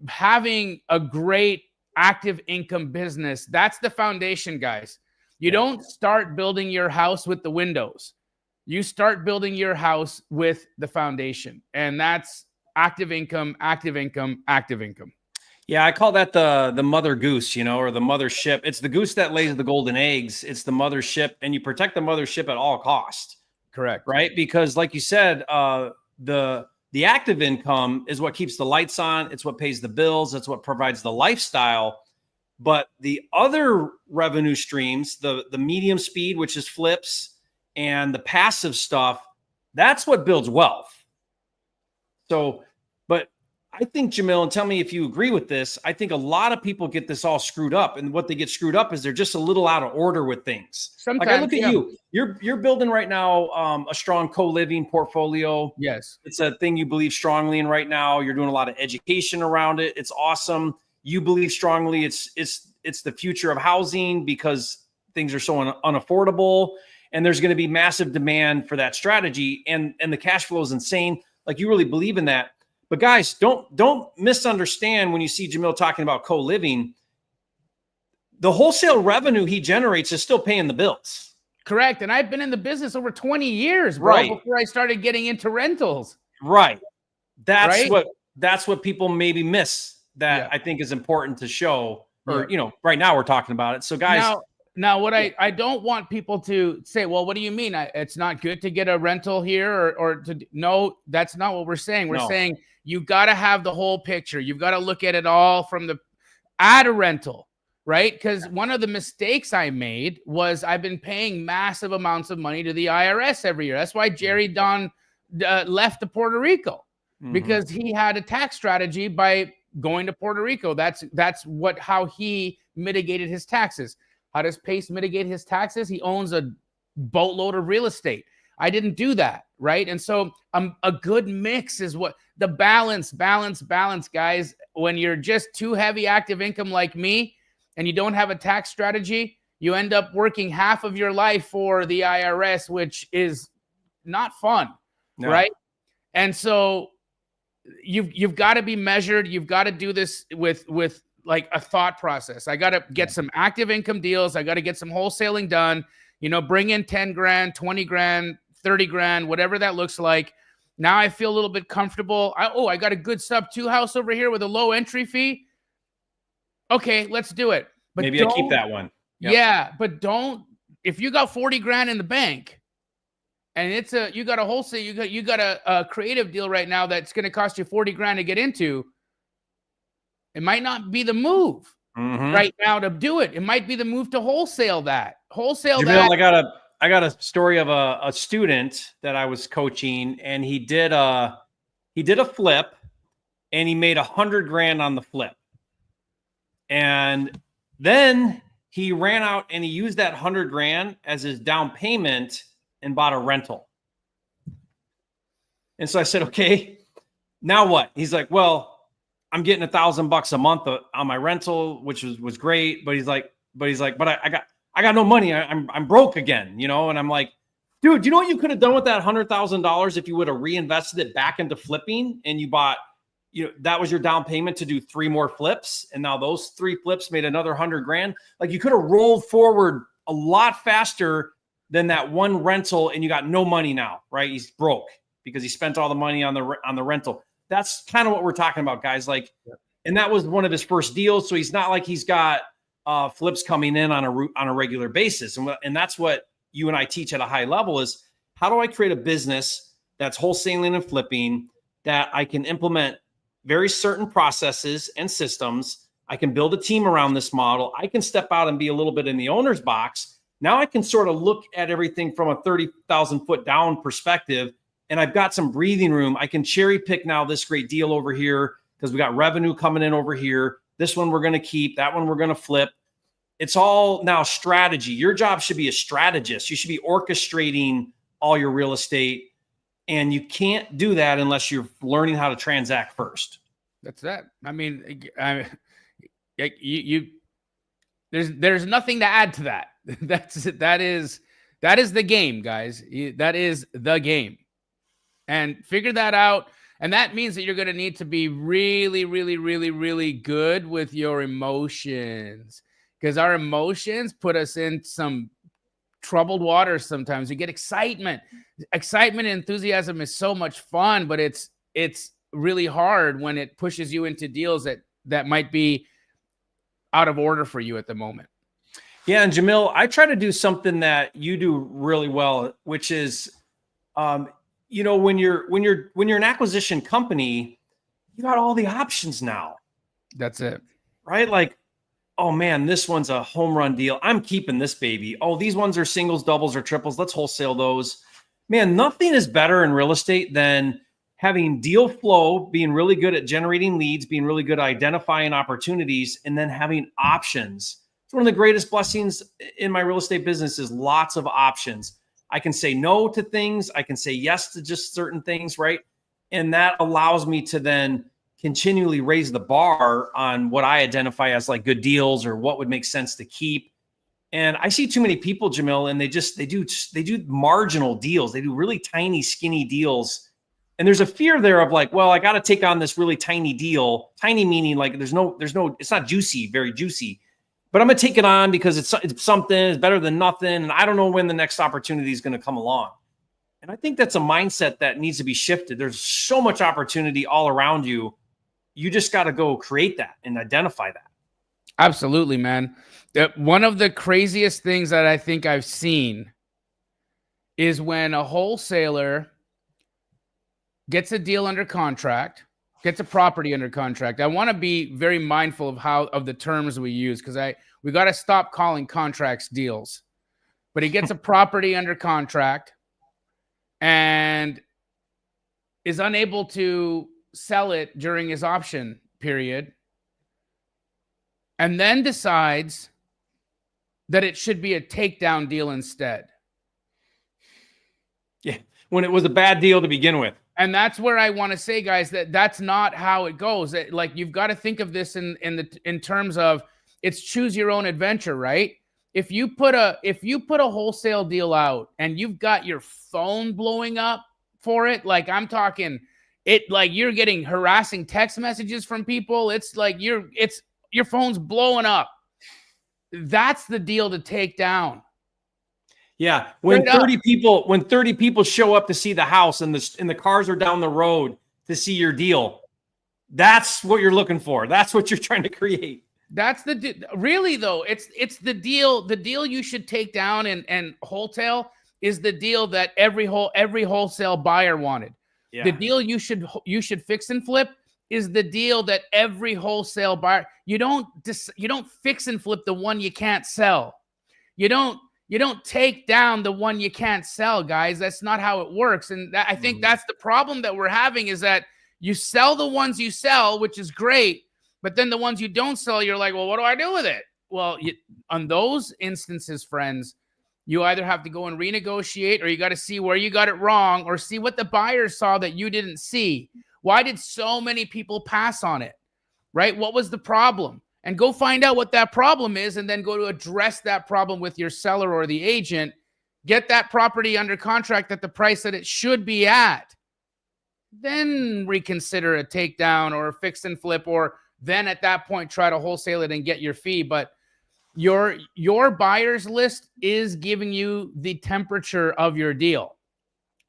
having a great active income business, that's the foundation, guys. You don't start building your house with the windows. You start building your house with the foundation, and that's active income, active income, active income. Yeah, I call that the mother goose, you know, or the mother ship. It's the goose that lays the golden eggs. It's the mother ship, and you protect the mother ship at all costs. Correct. Right? Because like you said, the active income is what keeps the lights on. It's what pays the bills. It's what provides the lifestyle. But the other revenue streams, the medium speed, which is flips, and the passive stuff, that's what builds wealth. So, but I think, Jamil, and tell me if you agree with this, I think a lot of people get this all screwed up. And what they get screwed up is they're just a little out of order with things. Sometimes, like I look at you, you're building right now a strong co-living portfolio. Yes. It's a thing you believe strongly in right now. You're doing a lot of education around it. It's awesome. You believe strongly it's the future of housing because things are so unaffordable, and there's going to be massive demand for that strategy, and the cash flow is insane. Like, you really believe in that. But guys, don't misunderstand when you see Jamil talking about co-living. The wholesale revenue he generates is still paying the bills. Correct. And I've been in the business over 20 years, bro, before I started getting into rentals. Right. That's what people maybe miss that I think is important to show. Or, you know, right now we're talking about it. So guys, now what I don't want people to say, well, what do you mean? It's not good to get a rental here no, that's not what we're saying. We're saying you got to have the whole picture. You've got to look at it all from add a rental, right? Because one of the mistakes I made was I've been paying massive amounts of money to the IRS every year. That's why Jerry Don left to Puerto Rico, because he had a tax strategy by going to Puerto Rico. That's how he mitigated his taxes. How does Pace mitigate his taxes? He owns a boatload of real estate. I didn't do that, right? And so a good mix is what the balance, guys. When you're just too heavy active income like me and you don't have a tax strategy, you end up working half of your life for the IRS, which is not fun, right? And so you've got to be measured. You've got to do this with like a thought process. I got to get some active income deals. I got to get some wholesaling done, you know, bring in 10 grand, 20 grand, 30 grand, whatever that looks like. Now I feel a little bit comfortable. I got a good Subto house over here with a low entry fee. Okay, let's do it. But maybe I keep that one. Yep. Yeah, but if you got 40 grand in the bank and you got a wholesale, you got a creative deal right now that's going to cost you 40 grand to get into, it might not be the move right now to do it. It might be the move to wholesale that. Jamil, I got a story of a student that I was coaching, and he did a flip, and he made 100 grand on the flip. And then he ran out and he used that 100 grand as his down payment and bought a rental. And so I said, okay, now what? He's like, well, I'm getting $1,000 a month on my rental, which was great. But he's like, but I got no money. I'm broke again, you know? And I'm like, dude, you know what you could have done with that $100,000 if you would have reinvested it back into flipping and you bought, you know, that was your down payment to do 3 more flips. And now those 3 flips made another $100,000. Like you could have rolled forward a lot faster than that one rental and you got no money now, right? He's broke because he spent all the money on the rental. That's kind of what we're talking about, guys. Like, and that was one of his first deals. So he's not like he's got flips coming in on a regular basis. And that's what you and I teach at a high level is how do I create a business that's wholesaling and flipping that I can implement very certain processes and systems. I can build a team around this model. I can step out and be a little bit in the owner's box. Now I can sort of look at everything from a 30,000 foot down perspective. And I've got some breathing room. I can cherry pick now this great deal over here because we got revenue coming in over here. This one we're going to keep. That one we're going to flip. It's all now strategy. Your job should be a strategist. You should be orchestrating all your real estate. And you can't do that unless you're learning how to transact first. That's that. I mean, there's nothing to add to that. That is the game, guys. That is the game. And figure that out. And that means that you're going to need to be really, really, really, really good with your emotions, because our emotions put us in some troubled waters sometimes. You get excitement. Excitement and enthusiasm is so much fun, but it's really hard when it pushes you into deals that might be out of order for you at the moment. Yeah, and Jamil, I try to do something that you do really well, which is, you know, when you're an acquisition company, you got all the options now. That's it, right? Like, oh man, this one's a home run deal. I'm keeping this baby. Oh, these ones are singles, doubles, or triples. Let's wholesale those. Man, nothing is better in real estate than having deal flow, being really good at generating leads, being really good at identifying opportunities, and then having options. It's one of the greatest blessings in my real estate business is lots of options. I can say no to things. I can say yes to just certain things, right? And that allows me to then continually raise the bar on what I identify as like good deals or what would make sense to keep. And I see too many people, Jamil, and they do marginal deals. They do really tiny, skinny deals. And there's a fear there of like, well, I got to take on this really tiny deal. Tiny meaning like there's no, it's not juicy, very juicy, but I'm going to take it on because it's something, it's better than nothing. And I don't know when the next opportunity is going to come along. And I think that's a mindset that needs to be shifted. There's so much opportunity all around you. You just got to go create that and identify that. Absolutely, man. One of the craziest things that I think I've seen is when a wholesaler gets a deal under contract, gets a property under contract. I want to be very mindful of the terms we use, because we got to stop calling contracts deals. But he gets a property under contract and is unable to sell it during his option period, and then decides that it should be a takedown deal instead. Yeah, when it was a bad deal to begin with. And that's where I want to say, guys, that's not how it goes. Like, you've got to think of this in terms of it's choose your own adventure, right? If you put a wholesale deal out and you've got your phone blowing up for it, like I'm talking it, like you're getting harassing text messages from people. It's like your phone's blowing up. That's the deal to take down. Yeah, when 30 people show up to see the house and the cars are down the road to see your deal, that's what you're looking for. That's what you're trying to create. That's really though. It's the deal. The deal you should take down and wholesale is the deal that every wholesale buyer wanted. Yeah. The deal you should fix and flip is the deal that every wholesale buyer. You don't fix and flip the one you can't sell. You don't take down the one you can't sell, guys. That's not how it works. And I think that's the problem that we're having, is that you sell the ones you sell, which is great, but then the ones you don't sell, you're like, well, what do I do with it? Well, on those instances, friends, You either have to go and renegotiate, or you got to see where you got it wrong, or see what the buyer saw that you didn't see. Why did so many people pass on it, right? What was the problem? And go find out what that problem is, and then go to address that problem with your seller or the agent. Get that property under contract at the price that it should be at. Then reconsider a takedown or a fix and flip, or then at that point try to wholesale it and get your fee. But your buyer's list is giving you the temperature of your deal.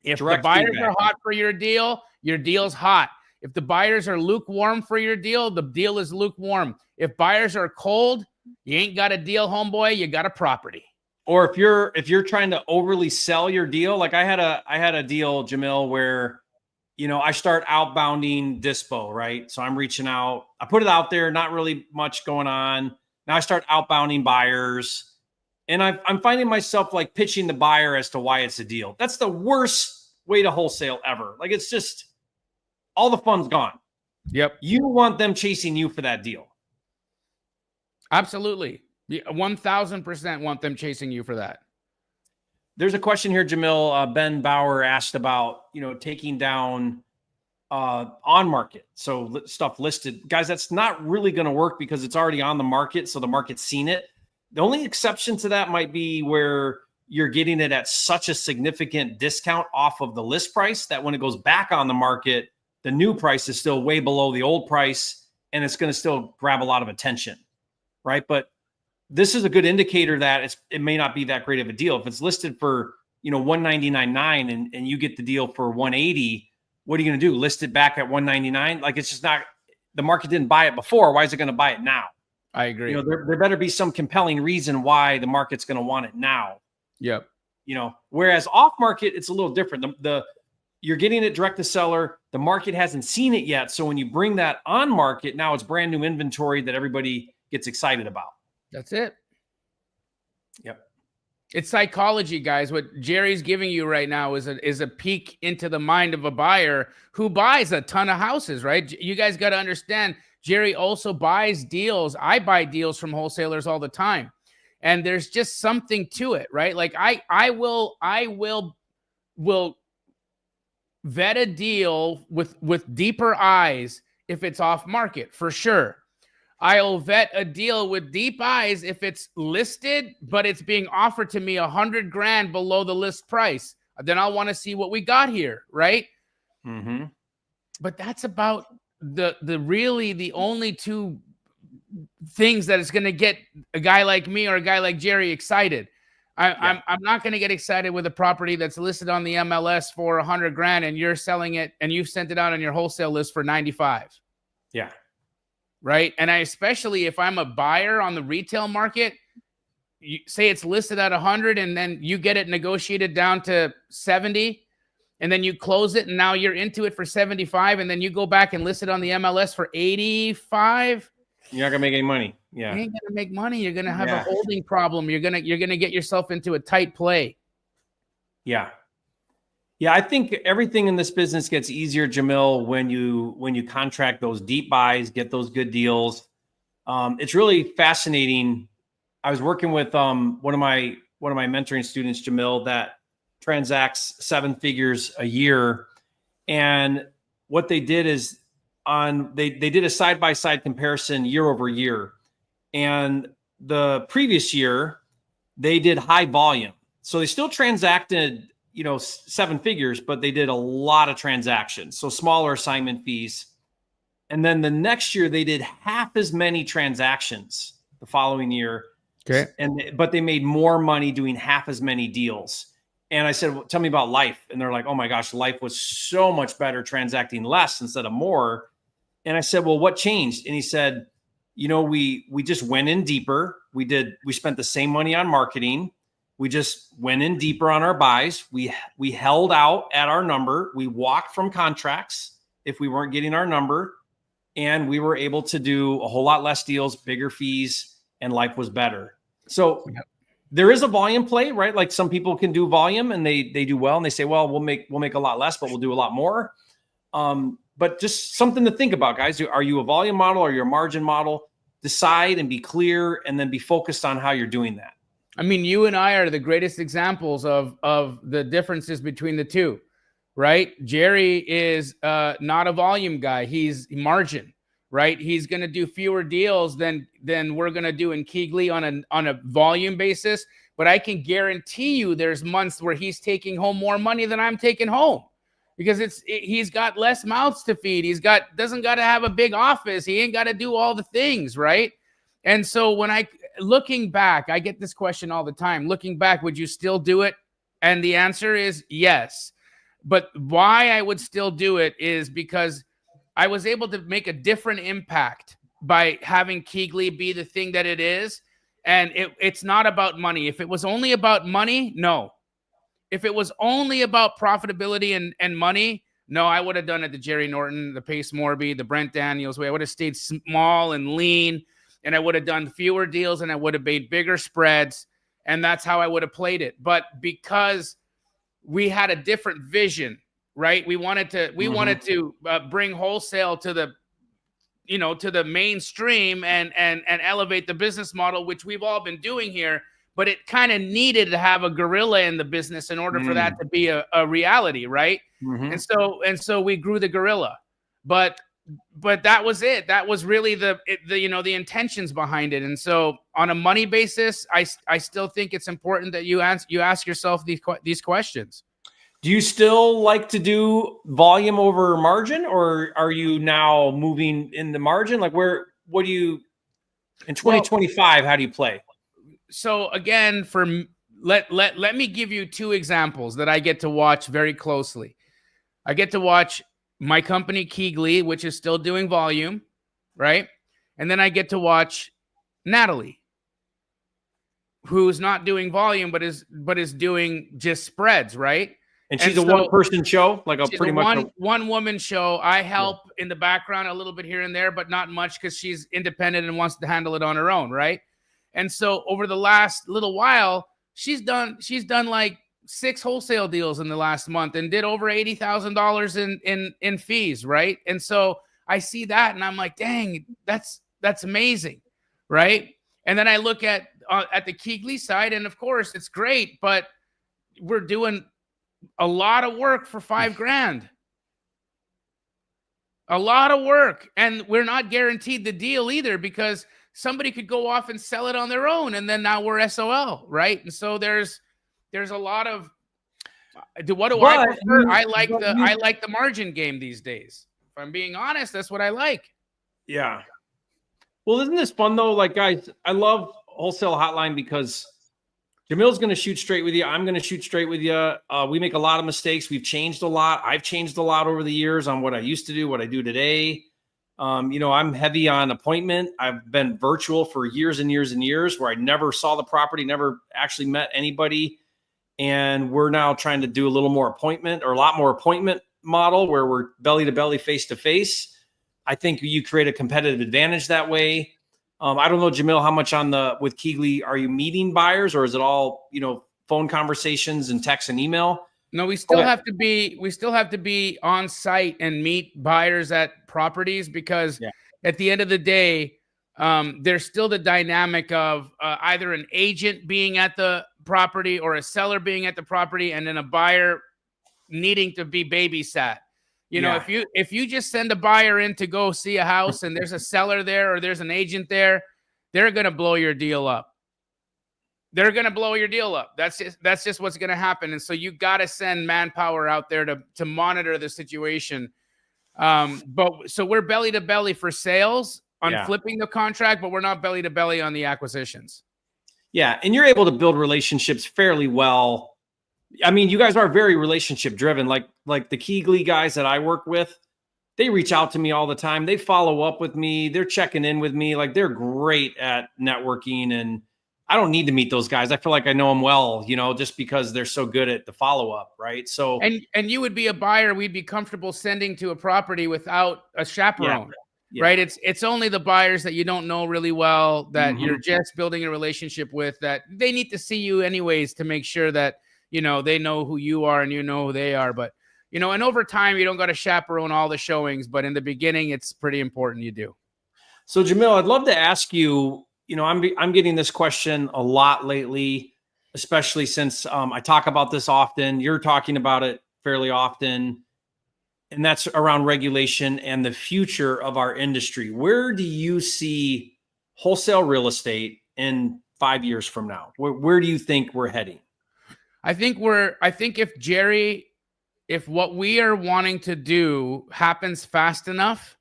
If Direct the buyers feedback. are hot for your deal's hot. If the buyers are lukewarm for your deal, the deal is lukewarm. If buyers are cold, you ain't got a deal, homeboy, you got a property. Or if you're trying to overly sell your deal, like I had a deal, Jamil, where I start outbounding dispo, right? So I'm reaching out, I put it out there, not really much going on. Now I start outbounding buyers, and I'm finding myself like pitching the buyer as to why it's a deal. That's the worst way to wholesale ever. Like, it's just all the fun's gone. Yep. You want them chasing you for that deal. Absolutely. 1,000% want them chasing you for that. There's a question here, Jamil. Ben Bauer asked about, taking down on market. So stuff listed. Guys, that's not really going to work because it's already on the market. So the market's seen it. The only exception to that might be where you're getting it at such a significant discount off of the list price that when it goes back on the market, the new price is still way below the old price, and it's going to still grab a lot of attention, right? But this is a good indicator that it may not be that great of a deal. If it's listed for, $199.9 and you get the deal for $180, what are you going to do? List it back at $199? Like, it's just not, the market didn't buy it before. Why is it going to buy it now? I agree. There better be some compelling reason why the market's going to want it now. Yep. Whereas off market, it's a little different. You're getting it direct to seller. The market hasn't seen it yet. So when you bring that on market, now it's brand new inventory that everybody gets excited about. That's it. Yep. It's psychology, guys. What Jerry's giving you right now is a peek into the mind of a buyer who buys a ton of houses, right? You guys got to understand, Jerry also buys deals. I buy deals from wholesalers all the time. And there's just something to it, right? Like I will vet a deal with deeper eyes if it's off market, for sure. I'll vet a deal with deep eyes if it's listed, but it's being offered to me $100,000 below the list price. Then I'll want to see what we got here, right? Mm-hmm. But that's about the only two things that is going to get a guy like me or a guy like Jerry excited. I'm not going to get excited with a property that's listed on the MLS for $100,000 and you're selling it and you've sent it out on your wholesale list for $95,000. Yeah. Right. And especially if I'm a buyer on the retail market, you say it's listed at 100 and then you get it negotiated down to 70 and then you close it and now you're into it for 75 and then you go back and list it on the MLS for 85. You're not gonna make any money. Yeah. You ain't gonna make money. You're gonna have a holding problem. You're gonna get yourself into a tight play. Yeah. Yeah, I think everything in this business gets easier, Jamil, when you contract those deep buys, get those good deals. It's really fascinating. I was working with one of my mentoring students, Jamil, that transacts 7 figures a year, and what they did is they did a side-by-side comparison year over year, and the previous year they did high volume, so they still transacted 7 figures, but they did a lot of transactions, so smaller assignment fees. And then the next year they did half as many transactions the following year. Okay. But they made more money doing half as many deals. And I said, well, tell me about Life. And they're like, oh my gosh, Life was so much better transacting less instead of more. And I said, well, what changed? And he said, we just went in deeper. We spent the same money on marketing. We just went in deeper on our buys. We held out at our number. We walked from contracts if we weren't getting our number. And we were able to do a whole lot less deals, bigger fees, and Life was better. So there is a volume play, right? Like some people can do volume and they do well and they say, well, we'll make a lot less, but we'll do a lot more. But just something to think about, guys. Are you a volume model or you're a margin model? Decide and be clear and then be focused on how you're doing that. I mean, you and I are the greatest examples of the differences between the two, right? Jerry is not a volume guy. He's margin, right? He's going to do fewer deals than we're going to do in Keegley on a volume basis. But I can guarantee you there's months where he's taking home more money than I'm taking home, because he's got less mouths to feed. Doesn't got to have a big office. He ain't got to do all the things, right? And so looking back, I get this question all the time. Looking back, would you still do it? And the answer is yes. But why I would still do it is because I was able to make a different impact by having Keegley be the thing that it is. And it's not about money. If it was only about money, no. If it was only about profitability and money, no, I would have done it the Jerry Norton, the Pace Morby, the Brent Daniels way. I would have stayed small and lean, and I would have done fewer deals, and I would have made bigger spreads, and that's how I would have played it. But because we had a different vision, right? We wanted to bring wholesale to the mainstream and elevate the business model, which we've all been doing here. But it kind of needed to have a gorilla in the business in order for that to be a reality, right? Mm-hmm. And so we grew the gorilla, but that was it. That was really the intentions behind it. And so on a money basis, I still think it's important that you ask yourself these questions. Do you still like to do volume over margin, or are you now moving in the margin? Like what do you, in 2025, how do you play? So again, let me give you two examples that I get to watch very closely. I get to watch my company Keegley, which is still doing volume, right? And then I get to watch Natalie, who's not doing volume, but is doing just spreads, right? And she's a one-person show, like pretty much one woman show. I help in the background a little bit here and there, but not much because she's independent and wants to handle it on her own, right? And so over the last little while, she's done like 6 wholesale deals in the last month and did over $80,000 in fees, right? And so I see that and I'm like, dang, that's amazing, right? And then I look at the Keegley side, and of course it's great, but we're doing a lot of work for $5,000. A lot of work, and we're not guaranteed the deal either, because somebody could go off and sell it on their own, and then now we're SOL, right? And so there's a lot of I prefer? I like the margin game these days. If I'm being honest, that's what I like. Yeah. Well, isn't this fun though? Like, guys, I love Wholesale Hotline because Jamil's going to shoot straight with you. I'm going to shoot straight with you. We make a lot of mistakes. We've changed a lot. I've changed a lot over the years on what I used to do, what I do today. I'm heavy on appointment. I've been virtual for years and years and years, where I never saw the property, never actually met anybody. And we're now trying to do a little more appointment, or a lot more appointment model, where we're belly to belly, face to face. I think you create a competitive advantage that way. I don't know, Jamil, how much with Keegley are you meeting buyers, or is it all, phone conversations and text and email? No, we still have to be on site and meet buyers at properties, because at the end of the day, there's still the dynamic of either an agent being at the property or a seller being at the property, and then a buyer needing to be babysat. If you just send a buyer in to go see a house and there's a seller there or there's an agent there, they're going to blow your deal up. They're going to blow your deal up. That's just what's going to happen. And so you got to send manpower out there to monitor the situation. So we're belly to belly for sales on flipping the contract, but we're not belly to belly on the acquisitions. Yeah. And you're able to build relationships fairly well. I mean, you guys are very relationship driven. Like the Keegley guys that I work with, they reach out to me all the time. They follow up with me. They're checking in with me. Like, they're great at networking, and I don't need to meet those guys. I feel like I know them well, just because they're so good at the follow up. Right. So, and you would be a buyer we'd be comfortable sending to a property without a chaperone. Yeah. Right. It's only the buyers that you don't know really well, that you're just building a relationship with, that they need to see you anyways to make sure that, they know who you are and you know who they are. But, and over time, you don't got to chaperone all the showings, but in the beginning, it's pretty important you do. So, Jamil, I'd love to ask you, I'm getting this question a lot lately, especially since I talk about this often. You're talking about it fairly often, and that's around regulation and the future of our industry. Where do you see wholesale real estate in 5 years from now? Where do you think we're heading? I think if what we are wanting to do happens fast enough,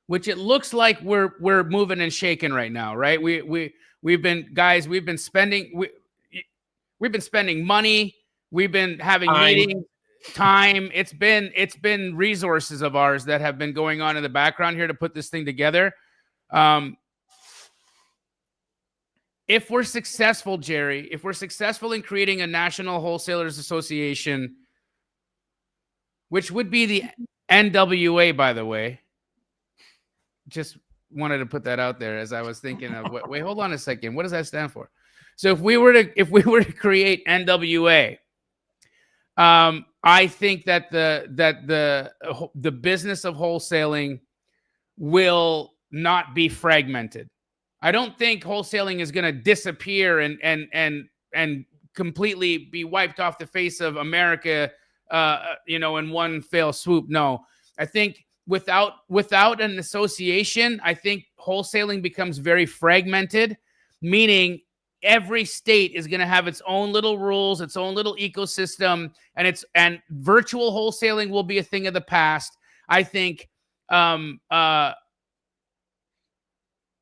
which it looks like we're moving and shaking right now, right? We've been spending money, we've been having meetings, time. It's been resources of ours that have been going on in the background here to put this thing together. If we're successful, Jerry, if we're successful in creating a National Wholesalers Association, which would be the NWA, by the way, just wanted to put that out there as I was thinking of, wait, hold on a second. What does that stand for? So if we were to create NWA, I think that the business of wholesaling will not be fragmented. I don't think wholesaling is going to disappear and completely be wiped off the face of America, in one fell swoop. No, I think without an association, I think wholesaling becomes very fragmented, meaning every state is going to have its own little rules, its own little ecosystem, and virtual wholesaling will be a thing of the past. I think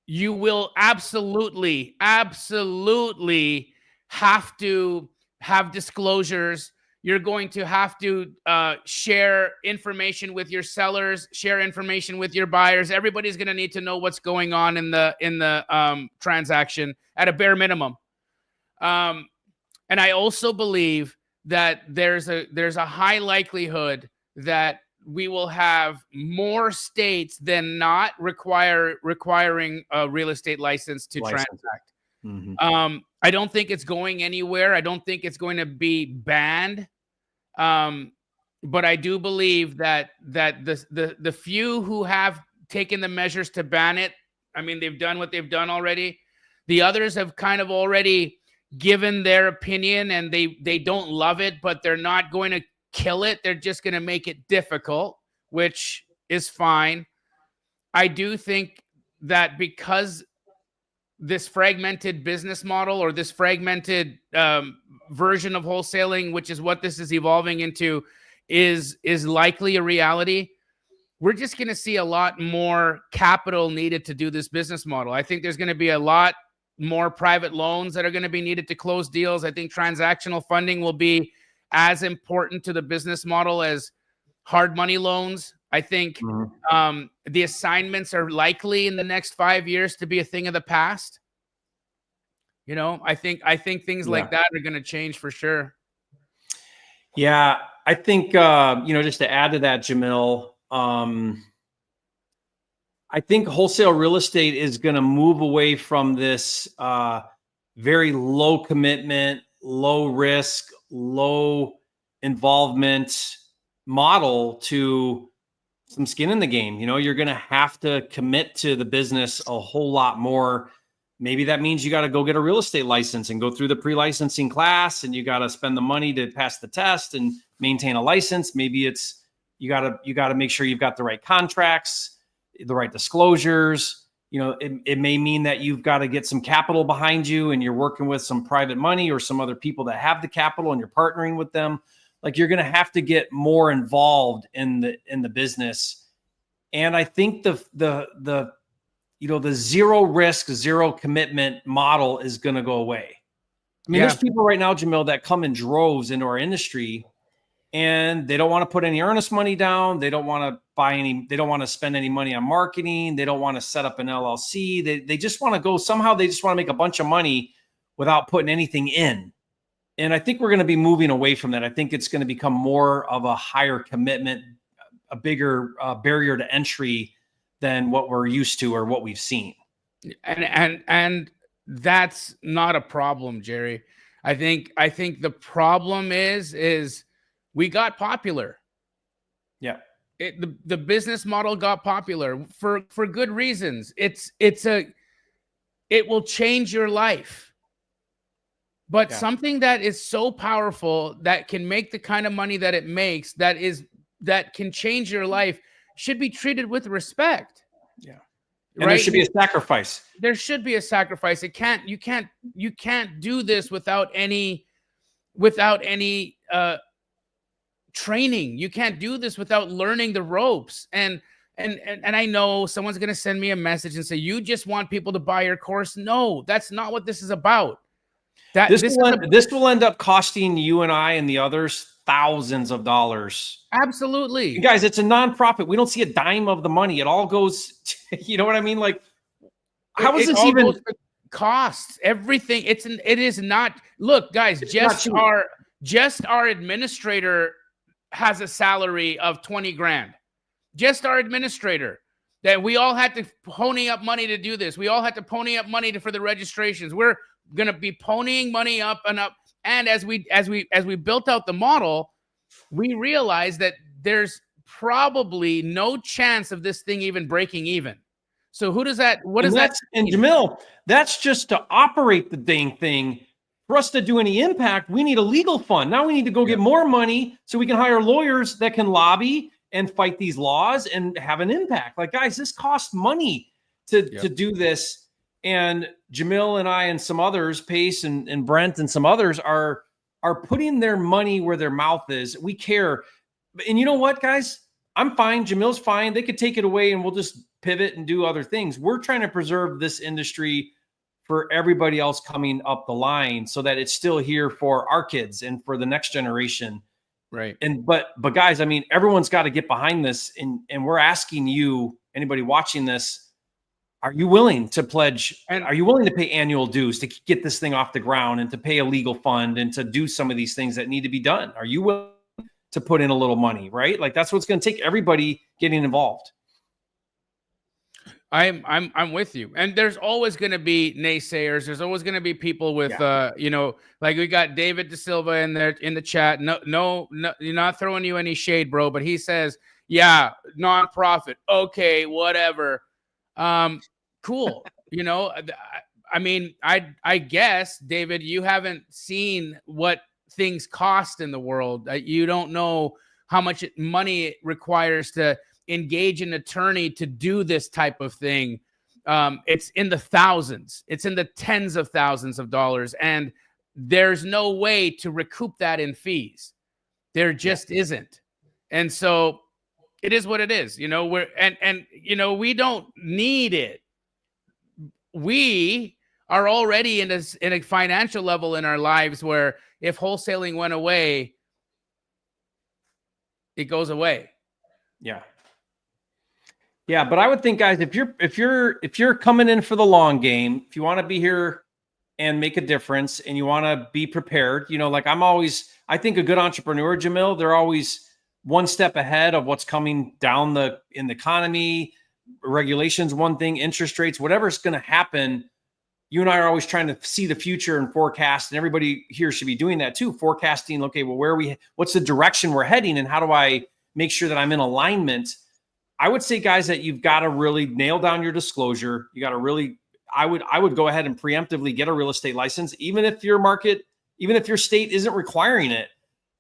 you will absolutely have to have disclosures. You're going to have to share information with your sellers, share information with your buyers. Everybody's going to need to know what's going on in the transaction at a bare minimum. And I also believe that there's a high likelihood that we will have more states than not requiring a real estate license to transact. Mm-hmm. I don't think it's going anywhere. I don't think it's going to be banned. But I do believe that the few who have taken the measures to ban it, I mean, they've done what they've done already. The others have kind of already given their opinion, and they don't love it, but they're not going to kill it. They're just going to make it difficult, which is fine. I do think that because this fragmented business model, or this fragmented version of wholesaling, which is what this is evolving into, is likely a reality, we're just going to see a lot more capital needed to do this business model. I think there's going to be a lot more private loans that are going to be needed to close deals. I think transactional funding will be as important to the business model as hard money loans. I think the assignments are likely in the next 5 years to be a thing of the past. I think things like that are going to change for sure. Yeah, I think just to add to that, Jamil, I think wholesale real estate is going to move away from this very low commitment, low risk, low involvement model to some skin in the game. You're going to have to commit to the business a whole lot more. Maybe that means you got to go get a real estate license and go through the pre-licensing class, and you got to spend the money to pass the test and maintain a license. Maybe it's you got to make sure you've got the right contracts, the right disclosures. It may mean that you've got to get some capital behind you, and you're working with some private money or some other people that have the capital, and you're partnering with them. Like, you're going to have to get more involved in the business. And I think the zero risk, zero commitment model is going to go away. I mean, there's people right now, Jamil, that come in droves into our industry, and they don't want to put any earnest money down. They don't want to they don't want to spend any money on marketing. They don't want to set up an LLC. They just want to go somehow. They just want to make a bunch of money without putting anything in. And I think we're going to be moving away from that. I think it's going to become more of a higher commitment, a bigger barrier to entry than what we're used to or what we've seen. And that's not a problem, Jerry. I think the problem is we got popular. Yeah. The business model got popular for good reasons. it will change your life. But something that is so powerful that can make the kind of money that it makes, that can change your life, should be treated with respect. Yeah. And there should be a sacrifice. There should be a sacrifice. You can't do this without any training. You can't do this without learning the ropes. And I know someone's going to send me a message and say, you just want people to buy your course. No, that's not what this is about. This will end up costing you and I and the others thousands of dollars. Absolutely. You guys, it's a nonprofit. We don't see a dime of the money. It all goes, you know what I mean? Like, how is this even costs? Everything. It is not. Look, guys, just our administrator has a salary of 20 grand. Just our administrator. That we all had to pony up money to do this. We all had to pony up money for the registrations. We're going to be ponying money up and up. And as we built out the model, we realized that there's probably no chance of this thing even breaking even. So what does that and Jamil, that's just to operate the dang thing. For us to do any impact, we need a legal fund. Now we need to go get more money so we can hire lawyers that can lobby and fight these laws and have an impact. Like, guys, this costs money to do this. And Jamil and I and some others, Pace and Brent and some others are putting their money where their mouth is. We care. And you know what, guys? I'm fine. Jamil's fine. They could take it away and we'll just pivot and do other things. We're trying to preserve this industry for everybody else coming up the line so that it's still here for our kids and for the next generation. Right. And but guys, I mean, everyone's got to get behind this. And we're asking you, anybody watching this, are you willing to pledge and are you willing to pay annual dues to get this thing off the ground and to pay a legal fund and to do some of these things that need to be done? Are you willing to put in a little money, right? Like, that's what's going to take everybody getting involved. I'm with you. And there's always going to be naysayers. There's always going to be people with, like we got David De Silva in there in the chat. No, you're not throwing you any shade, bro. But he says, yeah, nonprofit. Okay, whatever. Cool. I mean, I guess, David, you haven't seen what things cost in the world. You don't know how much money it requires to engage an attorney to do this type of thing. It's in the thousands. It's in the tens of thousands of dollars. And there's no way to recoup that in fees. There just isn't. And so it is what it is. We don't need it. We are already in a financial level in our lives where if wholesaling went away, it goes away. Yeah. Yeah, but I would think, guys, if you're coming in for the long game, if you want to be here and make a difference and you want to be prepared, I think a good entrepreneur, Jamil, they're always one step ahead of what's coming down in the economy, regulations, one thing, interest rates, whatever's going to happen. You and I are always trying to see the future and forecast, and everybody here should be doing that too. Forecasting, okay, well, what's the direction we're heading, and how do I make sure that I'm in alignment? I would say, guys, that you've got to really nail down your disclosure. You got to really, I would go ahead and preemptively get a real estate license, even if your state isn't requiring it.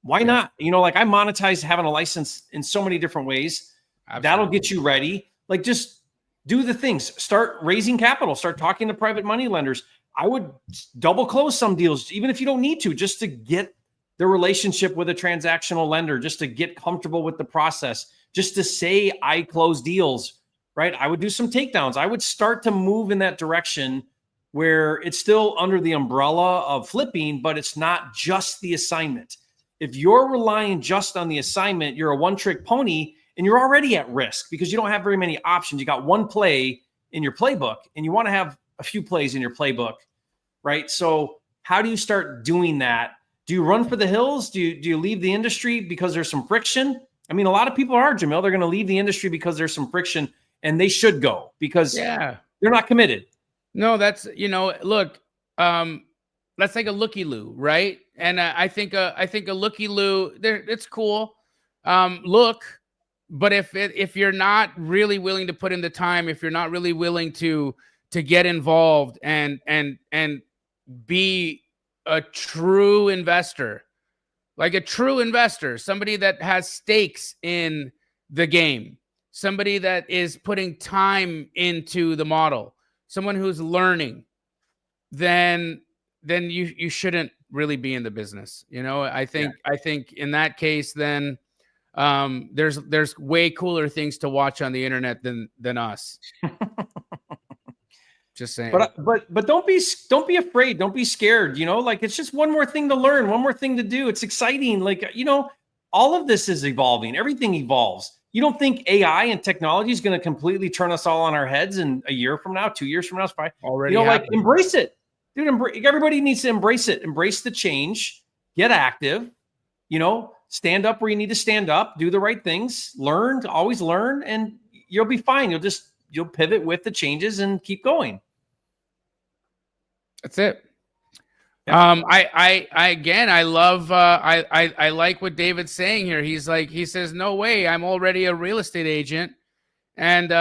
Why not? I monetize having a license in so many different ways. Absolutely. That'll get you ready. Like, just do the things. Start raising capital. Start talking to private money lenders. I would double close some deals, even if you don't need to, just to get the relationship with a transactional lender, just to get comfortable with the process, just to say I close deals, right? I would do some takedowns. I would start to move in that direction where it's still under the umbrella of flipping, but it's not just the assignment. If you're relying just on the assignment, you're a one-trick pony and you're already at risk because you don't have very many options. You got one play in your playbook and you want to have a few plays in your playbook, right? So how do you start doing that? Do you run for the hills? Do you leave the industry because there's some friction? I mean, a lot of people are, Jamil. They're going to leave the industry because there's some friction, and they should go because they're not committed. No, that's, look, let's take a looky-loo, right? And I think a looky-loo, it's cool. But if you're not really willing to put in the time, if you're not really willing to to get involved and be a true investor, like a true investor, somebody that has stakes in the game, somebody that is putting time into the model, someone who's learning, then you shouldn't really be in the business. I think in that case, then there's way cooler things to watch on the internet than us. Just saying. But don't be afraid. Don't be scared. Like it's just one more thing to learn, one more thing to do. It's exciting. Like, all of this is evolving. Everything evolves. You don't think AI and technology is going to completely turn us all on our heads in a year from now, 2 years from now? It's probably already like embrace it, dude. Everybody needs to embrace it. Embrace the change. Get active. Stand up where you need to stand up. Do the right things. Always learn, and you'll be fine. You'll pivot with the changes and keep going. That's it. Yeah. I love, I like what David's saying here. He says, no way, I'm already a real estate agent and,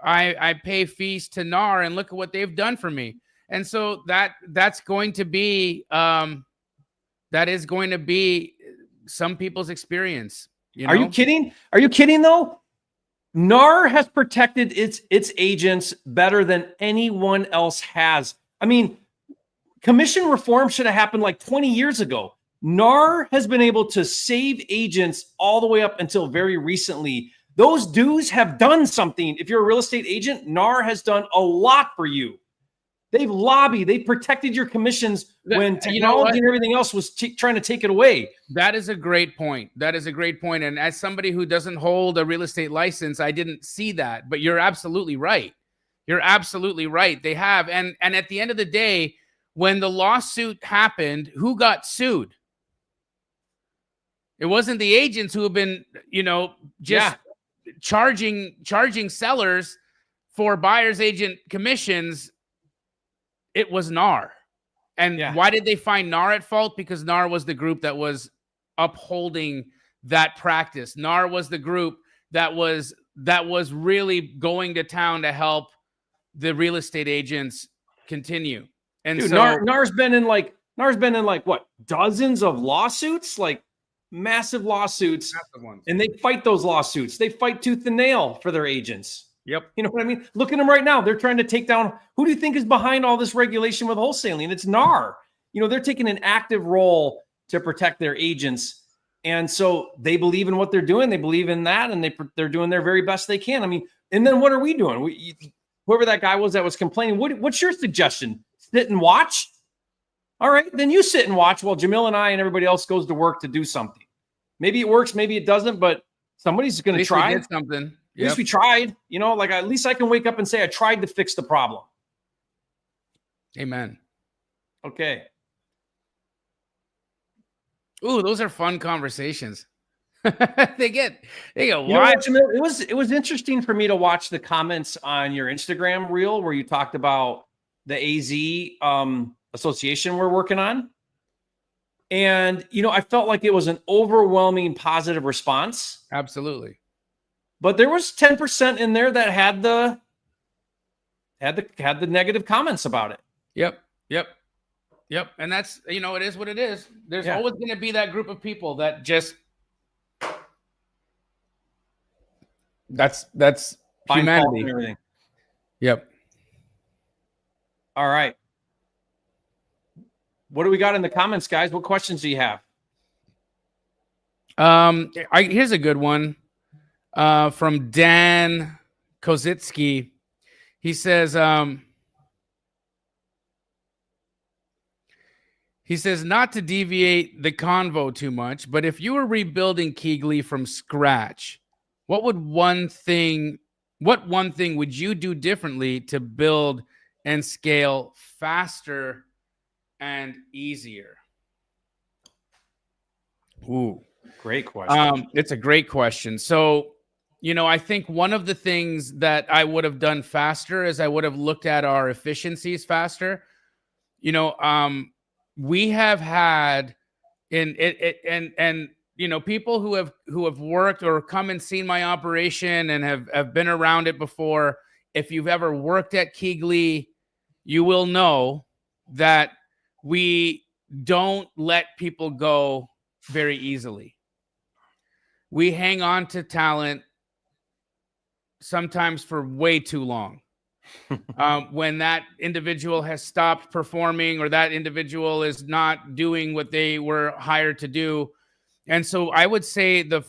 I pay fees to NAR and look at what they've done for me. And so that's going to be, that is going to be some people's experience. Are you kidding? Are you kidding though? NAR has protected its agents better than anyone else has. I mean, commission reform should have happened like 20 years ago. NAR has been able to save agents all the way up until very recently. Those dues have done something. If you're a real estate agent, NAR has done a lot for you. They've lobbied. They protected your commissions when technology and everything else was trying to take it away. That is a great point. And as somebody who doesn't hold a real estate license, I didn't see that. But you're absolutely right. They have. And at the end of the day, when the lawsuit happened, who got sued? It wasn't the agents who have been, charging sellers for buyer's agent commissions. It was NAR. And why did they find NAR at fault? Because NAR was the group that was upholding that practice. NAR was the group that was really going to town to help the real estate agents continue. And dude, so NAR's been in like what, dozens of lawsuits, like massive lawsuits, and they fight those lawsuits. They fight tooth and nail for their agents. Yep. You know what I mean? Look at them right now. They're trying to take down, who do you think is behind all this regulation with wholesaling? It's NAR. They're taking an active role to protect their agents. And so they believe in what they're doing. They believe in that, and they're doing their very best they can. I mean, and then what are we doing? Whoever that guy was that was complaining, what's your suggestion? Sit and watch? All right, then you sit and watch while Jamil and I and everybody else goes to work to do something. Maybe it works, maybe it doesn't, but somebody's going to try. We did something. At least we tried, at least I can wake up and say I tried to fix the problem. Amen. Okay. Ooh, those are fun conversations. they get watch. It was interesting for me to watch the comments on your Instagram reel where you talked about the AZ association we're working on. And, I felt like it was an overwhelming positive response. Absolutely. But there was 10% in there that had the negative comments about it. Yep. And that's, it is what it is. There's always going to be that group of people that just that's humanity. And everything. Yep. All right. What do we got in the comments, guys? What questions do you have? Here's a good one. From Dan Kozitsky. He says, not to deviate the convo too much, but if you were rebuilding Keegley from scratch, what one thing would you do differently to build and scale faster and easier? Ooh, great question. It's a great question. So, I think one of the things that I would have done faster is I would have looked at our efficiencies faster. We have had people who have worked or come and seen my operation and have been around it before. if you've ever worked at Keegley, you will know that we don't let people go very easily. We hang on to talent sometimes for way too long. When that individual has stopped performing or that individual is not doing what they were hired to do. And so I would say the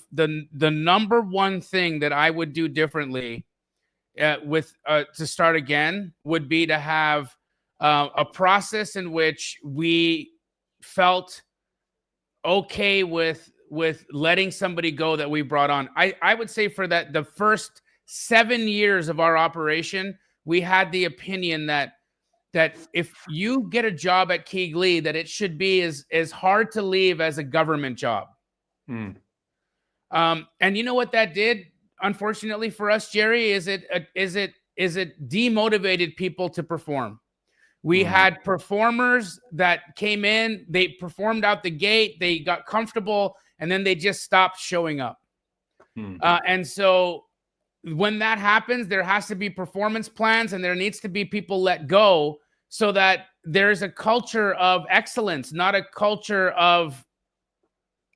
number one thing that I would do differently to start again would be to have a process in which we felt okay with letting somebody go that we brought on. I would say for the first 7 years of our operation, we had the opinion that if you get a job at Keegley, that it should be as hard to leave as a government job. And you know what that did? Unfortunately for us, Jerry, is it demotivated people to perform. We had performers that came in, they performed out the gate, they got comfortable, and then they just stopped showing up. And so when that happens, there has to be performance plans and there needs to be people let go so that there's a culture of excellence, not a culture of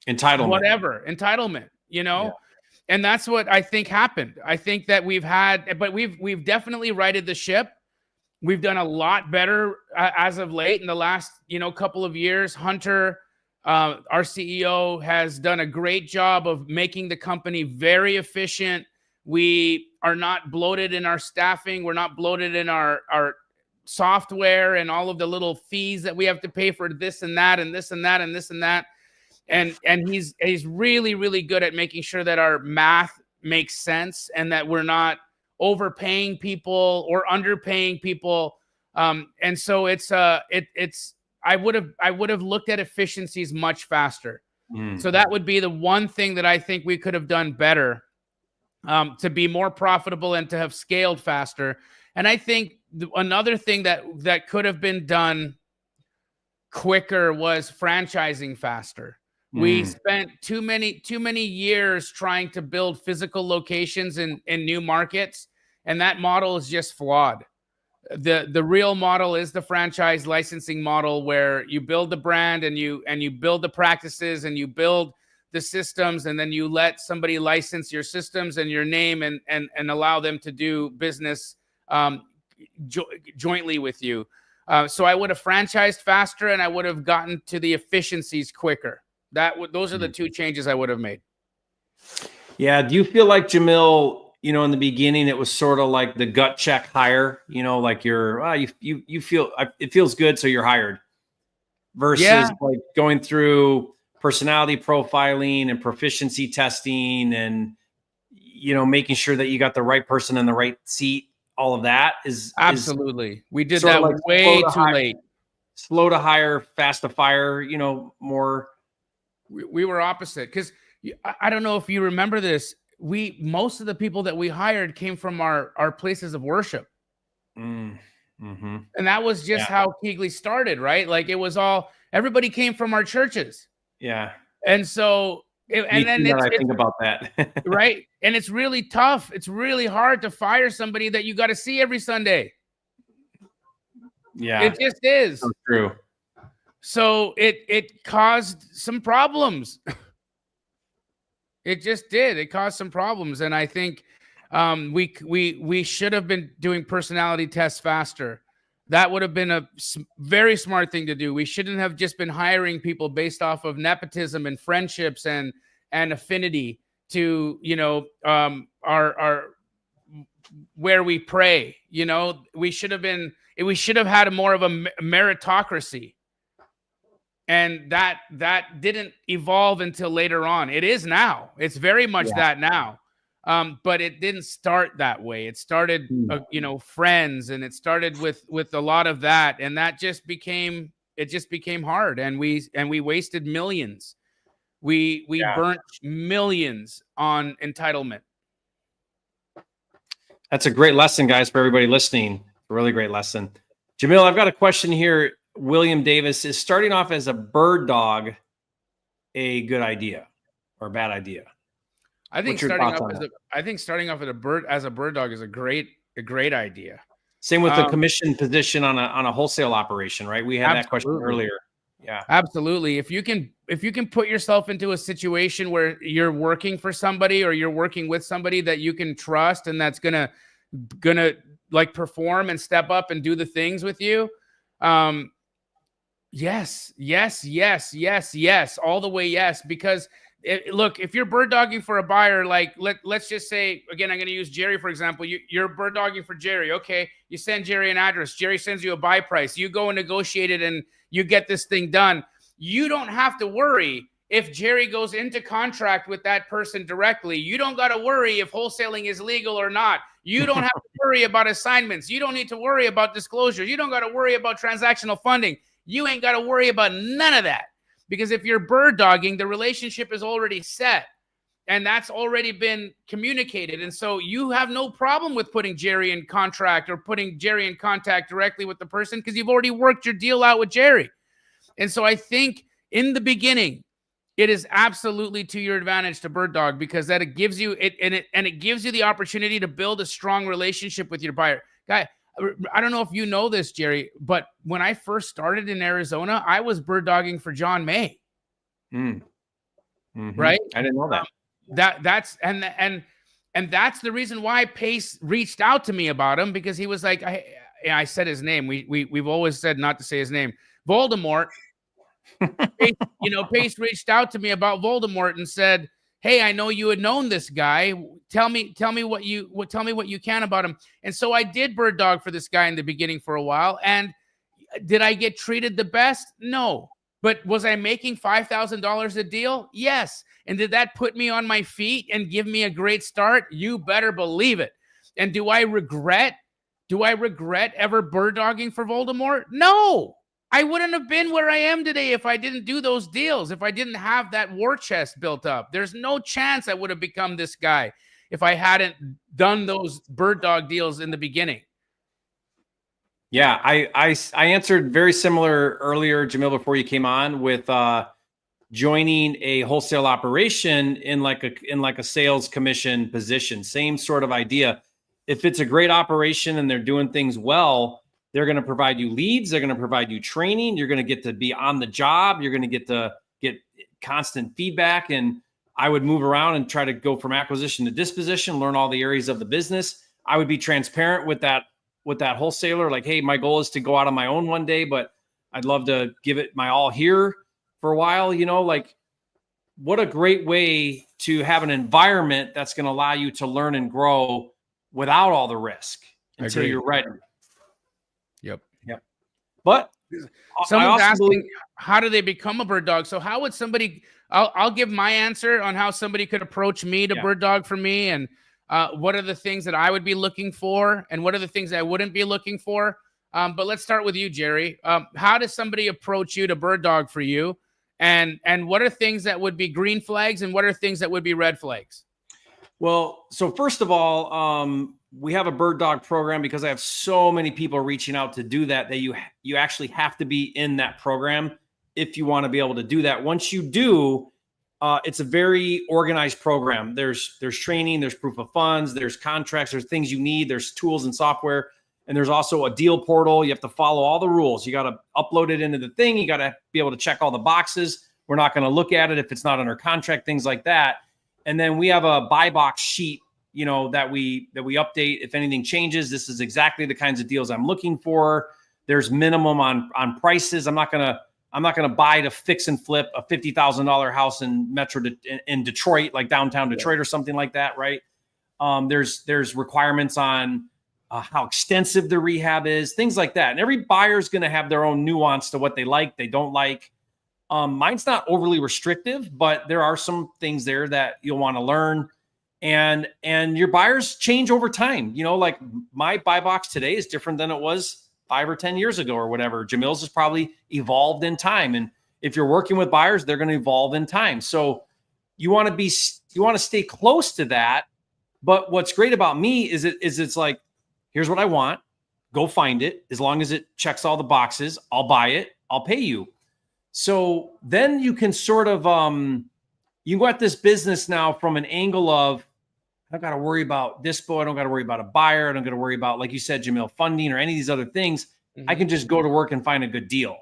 entitlement, you know? Yeah. And that's what I think happened. I think that we've definitely righted the ship. We've done a lot better as of late in the last, couple of years. Hunter, our CEO, has done a great job of making the company very efficient. We are not bloated in our staffing. We're not bloated in our software and all of the little fees that we have to pay for this and that and this and that and this and that. And he's really, really good at making sure that our math makes sense and that we're not overpaying people or underpaying people. And so I would have looked at efficiencies much faster. So that would be the one thing that I think we could have done better. To be more profitable and to have scaled faster. And I think another thing that could have been done quicker was franchising faster. We spent too many years trying to build physical locations in new markets, and that model is just flawed. The real model is the franchise licensing model, where you build the brand and you build the practices and you build the systems, and then you let somebody license your systems and your name and allow them to do business jointly with you. So I would have franchised faster and I would have gotten to the efficiencies quicker. Those are the two changes I would have made. Yeah. Do you feel like, Jamil, in the beginning, it was sort of like the gut check hire, like you feel it feels good, so you're hired, versus like going through personality profiling and proficiency testing and, making sure that you got the right person in the right seat. All of that is absolutely. We did that like way too late. Slow to hire, fast to fire, more. We were opposite, because I don't know if you remember this. Most of the people that we hired came from our places of worship. And that was just how Keegley started, right? Like it was everybody came from our churches. Yeah. And so, I think about that. Right. And it's really tough. It's really hard to fire somebody that you got to see every Sunday. Yeah. It just is. So true. So it caused some problems. It just did. It caused some problems. And I think we should have been doing personality tests faster. That would have been a very smart thing to do. We shouldn't have just been hiring people based off of nepotism and friendships and affinity to, our where we pray. We should have had more of a meritocracy. And that didn't evolve until later on. It is now. It's very much that now. But it didn't start that way. It started, friends, and it started with a lot of that, and that just became hard, and we wasted millions. We burnt millions on entitlement. That's a great lesson, guys, for everybody listening. A really great lesson. Jamil, I've got a question here. William Davis, is starting off as a bird dog a good idea or a bad idea? I think starting off as a bird dog is a great A great idea. Same with the commission position on a wholesale operation, right? We had that question earlier. Yeah, absolutely. If you can put yourself into a situation where you're working for somebody or you're working with somebody that you can trust and that's gonna like perform and step up and do the things with you. Yes, all the way. Yes. Because look, if you're bird dogging for a buyer, like let's just say, again, I'm going to use Jerry, for example, you're bird dogging for Jerry. Okay. You send Jerry an address. Jerry sends you a buy price. You go and negotiate it and you get this thing done. You don't have to worry if Jerry goes into contract with that person directly. You don't got to worry if wholesaling is legal or not. You don't have to worry about assignments. You don't need to worry about disclosures. You don't got to worry about transactional funding. You ain't got to worry about none of that, because if you're bird dogging, the relationship is already set and that's already been communicated. And so you have no problem with putting Jerry in contract or putting Jerry in contact directly with the person, because you've already worked your deal out with Jerry. And so I think in the beginning, it is absolutely to your advantage to bird dog, because that it gives you it and it gives you the opportunity to build a strong relationship with your buyer. Guy, I don't know if you know this, Jerry, but when I first started in Arizona, I was bird dogging for John May. Mm-hmm. Right? I didn't know that. That's that's the reason why Pace reached out to me about him, because he was like, I said his name. We've always said not to say his name. Voldemort. Pace reached out to me about Voldemort and said, "Hey, I know you had known this guy. Tell me what you can about him." And so I did bird dog for this guy in the beginning for a while. And did I get treated the best? No. But was I making $5,000 a deal? Yes. And did that put me on my feet and give me a great start? You better believe it. And do I regret ever bird dogging for Voldemort? No. I wouldn't have been where I am today if I didn't do those deals, if I didn't have that war chest built up. There's no chance I would have become this guy if I hadn't done those bird dog deals in the beginning. Yeah, I answered very similar earlier, Jamil, before you came on, with joining a wholesale operation in like a sales commission position. Same sort of idea. If it's a great operation and they're doing things well, they're going to provide you leads. They're going to provide you training. You're going to get to be on the job. You're going to get constant feedback. And I would move around and try to go from acquisition to disposition, learn all the areas of the business. I would be transparent with that wholesaler. Like, hey, my goal is to go out on my own one day, but I'd love to give it my all here for a while. Like, what a great way to have an environment that's going to allow you to learn and grow without all the risk until you're ready. Yep. But someone's asking, how do they become a bird dog? So how would somebody, I'll give my answer on how somebody could approach me to bird dog for me. And what are the things that I would be looking for? And what are the things I wouldn't be looking for? But let's start with you, Jerry. How does somebody approach you to bird dog for you? And what are things that would be green flags and what are things that would be red flags? Well, so first of all, we have a bird dog program because I have so many people reaching out to do that you actually have to be in that program if you want to be able to do that. Once you do, it's a very organized program. There's training, there's proof of funds, there's contracts, there's things you need, there's tools and software, and there's also a deal portal. You have to follow all the rules. You got to upload it into the thing. You got to be able to check all the boxes. We're not going to look at it if it's not under contract, things like that. And then we have a buy box sheet, that we update if anything changes. This is exactly the kinds of deals I'm looking for. There's minimum on prices. I'm not gonna buy to fix and flip a $50,000 house in Detroit, like downtown Detroit or something like that, right? There's requirements on how extensive the rehab is, things like that. And every buyer is going to have their own nuance to what they like, they don't like. Mine's not overly restrictive, but there are some things there that you'll want to learn. And your buyers change over time. Like my buy box today is different than it was 5 or 10 years ago or whatever. Jamil's has probably evolved in time. And if you're working with buyers, they're going to evolve in time. So you want to stay close to that. But what's great about me is it's like, here's what I want. Go find it. As long as it checks all the boxes, I'll buy it. I'll pay you. So then you can sort of, you go at this business now from an angle of, I don't got to worry about dispo. I don't got to worry about a buyer. I don't got to worry about, like you said, Jamil, funding or any of these other things. I can just go to work and find a good deal.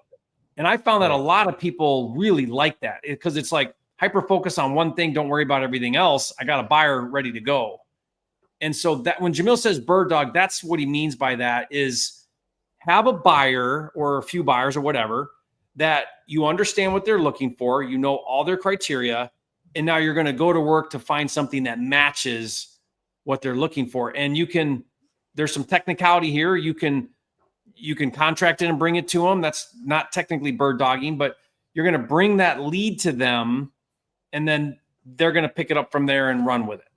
And I found that a lot of people really like that because it's like hyper focus on one thing. Don't worry about everything else. I got a buyer ready to go. And so that when Jamil says bird dog, that's what he means by that is have a buyer or a few buyers or whatever that you understand what they're looking for. You know all their criteria. And now you're going to go to work to find something that matches what they're looking for. And there's some technicality here. You can contract it and bring it to them. That's not technically bird dogging, but you're going to bring that lead to them and then they're going to pick it up from there and run with it.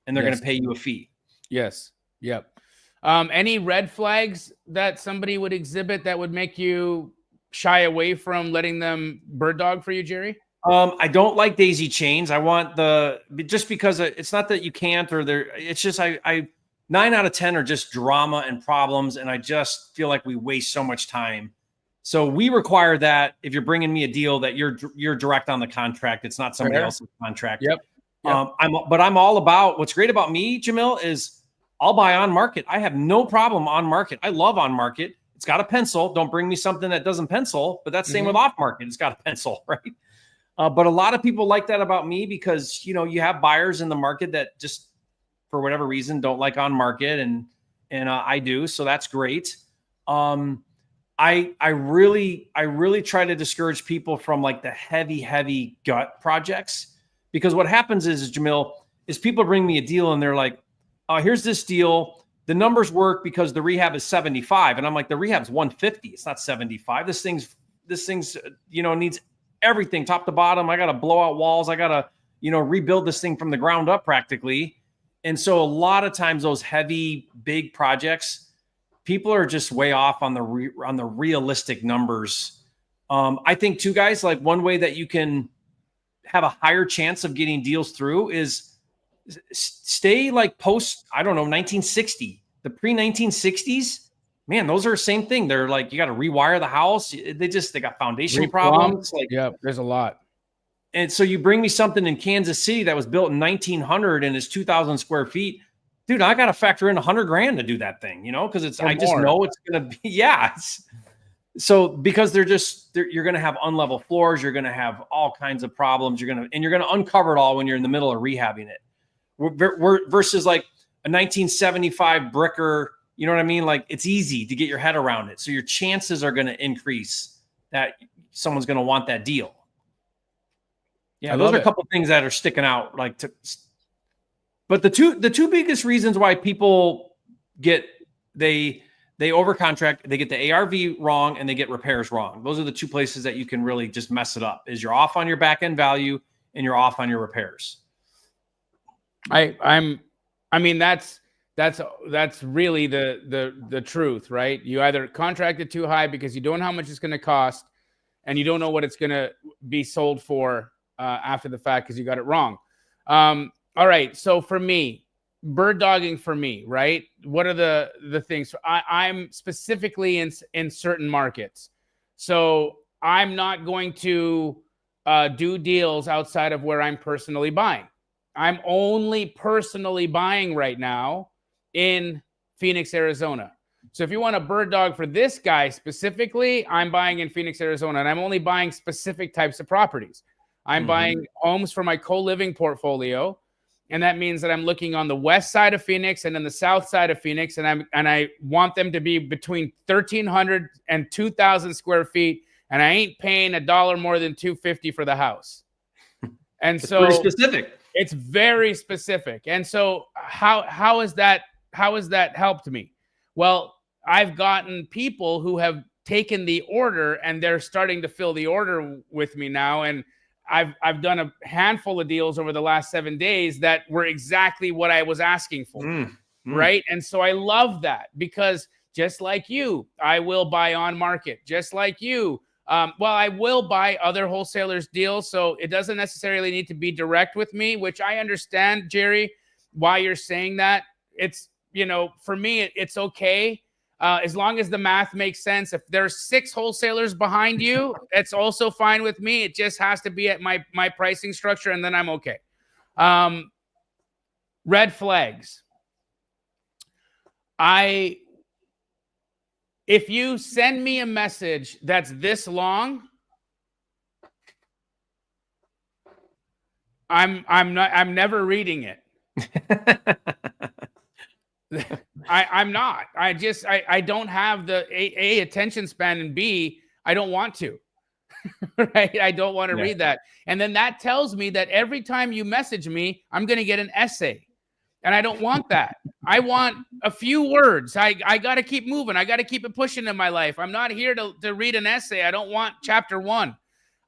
And they're going to pay you a fee. Yes. Yep. Any red flags that somebody would exhibit that would make you shy away from letting them bird dog for you, Jerry? I don't like daisy chains. I want just because it's not that you can't it's just, 9 out of 10 are just drama and problems. And I just feel like we waste so much time. So we require that if you're bringing me a deal that you're direct on the contract. It's not somebody else's contract. Yep. I'm all about what's great about me, Jamil, is I'll buy on market. I have no problem on market. I love on market. It's got a pencil. Don't bring me something that doesn't pencil, but that's same with off market. It's got a pencil, right? But a lot of people like that about me because, you have buyers in the market that just for whatever reason don't like on market and I do. So that's great. I really try to discourage people from like the heavy gut projects because what happens is Jamil, is people bring me a deal and they're like, here's this deal. The numbers work because the rehab is 75. And I'm like, the rehab's 150. It's not 75. This thing's, needs everything top to bottom. I got to blow out walls. I got to, rebuild this thing from the ground up practically. And so a lot of times those heavy, big projects, people are just way off on the realistic numbers. I think too, guys, like one way that you can have a higher chance of getting deals through is stay like post, 1960, the pre-1960s, man, those are the same thing. They're like, you got to rewire the house. They got foundational problems. Like, yeah, there's a lot. And so you bring me something in Kansas City that was built in 1900 and is 2,000 square feet. Dude, I got to factor in $100,000 to do that thing, because just know it's going to be, So because you're going to have unlevel floors, you're going to have all kinds of problems. You're going to uncover it all when you're in the middle of rehabbing it. Versus like a 1975 bricker, you know what I mean? Like it's easy to get your head around it. So your chances are going to increase that someone's going to want that deal. Yeah, those are a couple of things that are sticking out. But the two biggest reasons why people they overcontract, they get the ARV wrong and they get repairs wrong. Those are the two places that you can really just mess it up. Is you're off on your back end value and you're off on your repairs. I mean that's really the truth, right? You either contract it too high because you don't know how much it's going to cost and you don't know what it's going to be sold for after the fact because you got it wrong. All right. So for me, bird dogging for me, right? What are the things? I'm specifically in certain markets. So I'm not going to do deals outside of where I'm personally buying. I'm only personally buying right now in Phoenix, Arizona. So if you want a bird dog for this guy specifically, I'm buying in Phoenix, Arizona, and I'm only buying specific types of properties. I'm buying homes for my co-living portfolio, and that means that I'm looking on the west side of Phoenix and then the south side of Phoenix, and I want them to be between 1,300 and 2,000 square feet, and I ain't paying $1 more than $250 for the house. And so pretty specific. It's very specific. And so how has that helped me? Well, I've gotten people who have taken the order and they're starting to fill the order with me now. And I've done a handful of deals over the last 7 days that were exactly what I was asking for. Right. And so I love that because just like you, I will buy on market, just like you. I will buy other wholesalers' deals, so it doesn't necessarily need to be direct with me, which I understand, Jerry, why you're saying that. It's, for me, it's okay. As long as the math makes sense. If there's 6 wholesalers behind you, it's also fine with me. It just has to be at my pricing structure, and then I'm okay. red flags. If you send me a message that's this long, I'm never reading it. I'm not. I don't have the A attention span, and B, I don't want to. Right? I don't want to read that. And then that tells me that every time you message me, I'm going to get an essay. And I don't want that. I want a few words. I got to keep moving. I got to keep it pushing in my life. I'm not here to read an essay. I don't want chapter 1.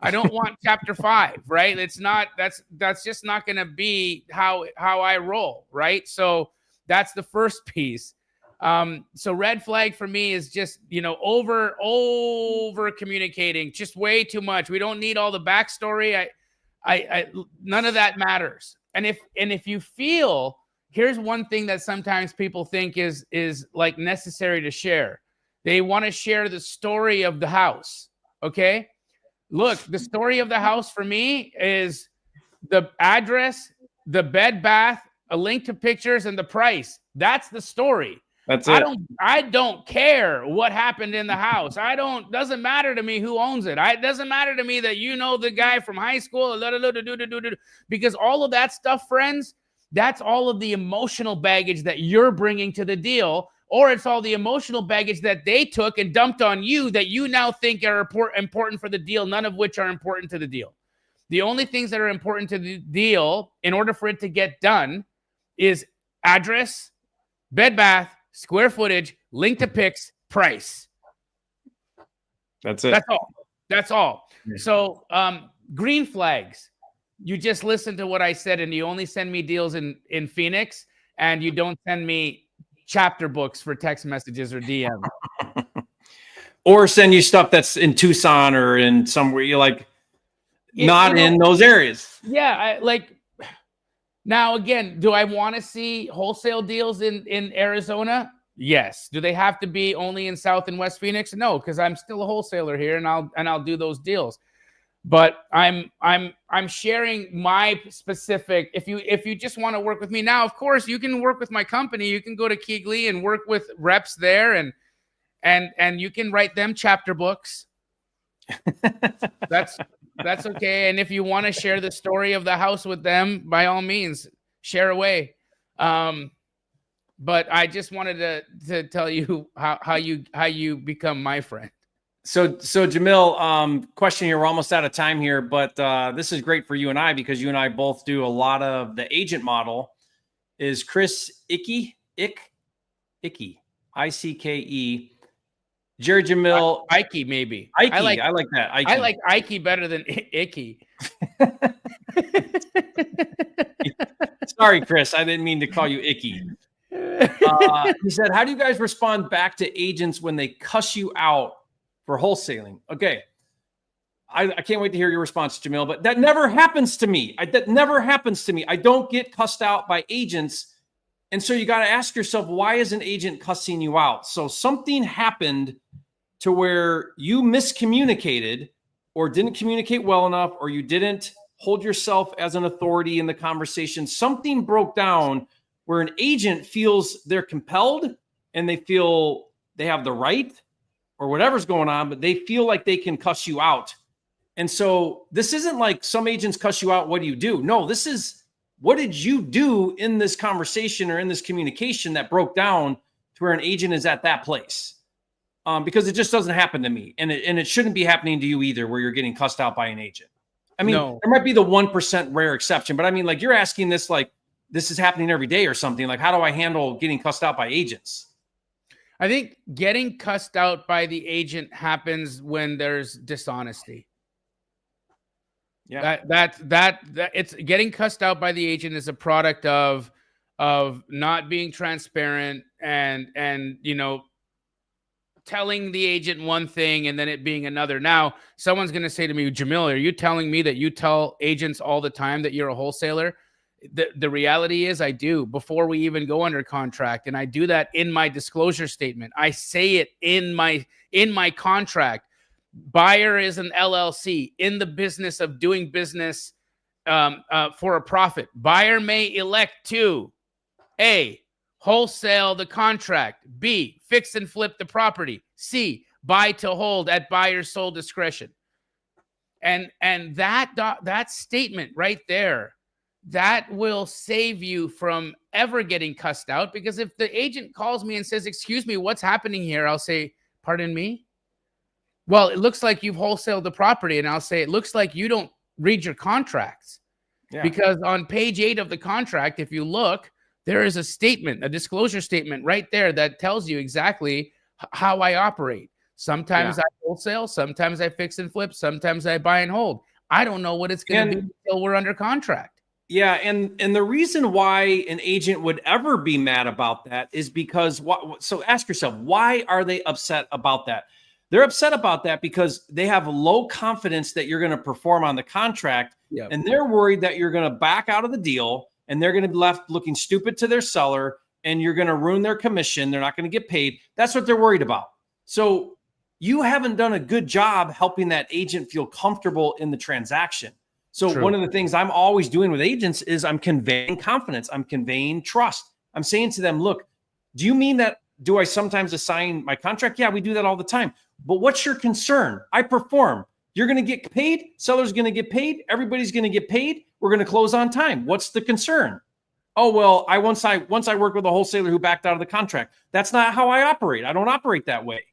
I don't want chapter 5, right? It's not, that's just not going to be how I roll, right? So that's the first piece. So red flag for me is just, over communicating, just way too much. We don't need all the backstory. I none of that matters. And if you feel, here's one thing that sometimes people think is like necessary to share. They want to share the story of the house. Okay. Look, the story of the house for me is the address, the bed, bath, a link to pictures, and the price. That's the story. That's it. I don't care what happened in the house. Doesn't matter to me who owns it. It doesn't matter to me that you know the guy from high school, because all of that stuff, friends, that's all of the emotional baggage that you're bringing to the deal, or it's all the emotional baggage that they took and dumped on you that you now think are important for the deal, none of which are important to the deal. The only things that are important to the deal in order for it to get done is address, bed, bath, square footage, link to pics, price. That's it. That's all. That's all. Yeah. So green flags. You just listen to what I said, and you only send me deals in Phoenix, and you don't send me chapter books for text messages or DM. Or send you stuff that's in Tucson or in somewhere you're like not in those areas. Yeah, now again, do I want to see wholesale deals in Arizona? Yes. Do they have to be only in South and West Phoenix? No, because I'm still a wholesaler here, and I'll do those deals. But I'm sharing my specific. If you just want to work with me now, of course you can work with my company. You can go to Keegley and work with reps there, and you can write them chapter books. That's okay. And if you want to share the story of the house with them, by all means, share away. But I just wanted to tell you how you become my friend. So Jamil, question here. We're almost out of time here, but this is great for you and I because you and I both do a lot of the agent model. Is Chris Icky, I-C-K-E, Jerry Jamil, Ike maybe. Ike, I like that. Ike. I like Ike better than Icky. Sorry, Chris, I didn't mean to call you Icky. He said, "How do you guys respond back to agents when they cuss you out for wholesaling?" Okay. I can't wait to hear your response, Jamil, but that never happens to me. That never happens to me. I don't get cussed out by agents. And so you got to ask yourself, why is an agent cussing you out? So something happened to where you miscommunicated or didn't communicate well enough, or you didn't hold yourself as an authority in the conversation. Something broke down where an agent feels they're compelled and they feel they have the right or whatever's going on, but they feel like they can cuss you out. And so this isn't like some agents cuss you out. What do you do? No, this is, what did you do in this conversation or in this communication that broke down to where an agent is at that place? Because it just doesn't happen to me. And it shouldn't be happening to you either, where you're getting cussed out by an agent. I mean, There might be the 1% rare exception, but I mean, like, you're asking this, like, this is happening every day or something. Like, how do I handle getting cussed out by agents? I think getting cussed out by the agent happens when there's dishonesty. Yeah, that it's getting cussed out by the agent is a product of not being transparent and telling the agent one thing and then it being another. Now, someone's going to say to me, Jamil, are you telling me that you tell agents all the time that you're a wholesaler? The reality is I do, before we even go under contract. And I do that in my disclosure statement. I say it in my contract. Buyer is an LLC in the business of doing business for a profit. Buyer may elect to A, wholesale the contract. B, fix and flip the property. C, buy to hold at buyer's sole discretion. And that statement right there, that will save you from ever getting cussed out. Because if the agent calls me and says, excuse me, what's happening here? I'll say, pardon me? Well, it looks like you've wholesaled the property. And I'll say, it looks like you don't read your contracts. Yeah. Because on page 8 of the contract, if you look, there is a statement, a disclosure statement right there that tells you exactly how I operate. Sometimes I wholesale, sometimes I fix and flip, sometimes I buy and hold. I don't know what it's going to be until we're under contract. Yeah, and the reason why an agent would ever be mad about that is because, so ask yourself, why are they upset about that? They're upset about that because they have low confidence that you're going to perform on the contract, and they're worried that you're going to back out of the deal, and they're going to be left looking stupid to their seller, and you're going to ruin their commission. They're not going to get paid. That's what they're worried about. So you haven't done a good job helping that agent feel comfortable in the transaction. So one of the things I'm always doing with agents is I'm conveying confidence. I'm conveying trust. I'm saying to them, look, do you mean that? Do I sometimes assign my contract? Yeah, we do that all the time. But what's your concern? I perform. You're going to get paid. Seller's going to get paid. Everybody's going to get paid. We're going to close on time. What's the concern? Oh, well, once I worked with a wholesaler who backed out of the contract. That's not how I operate. I don't operate that way.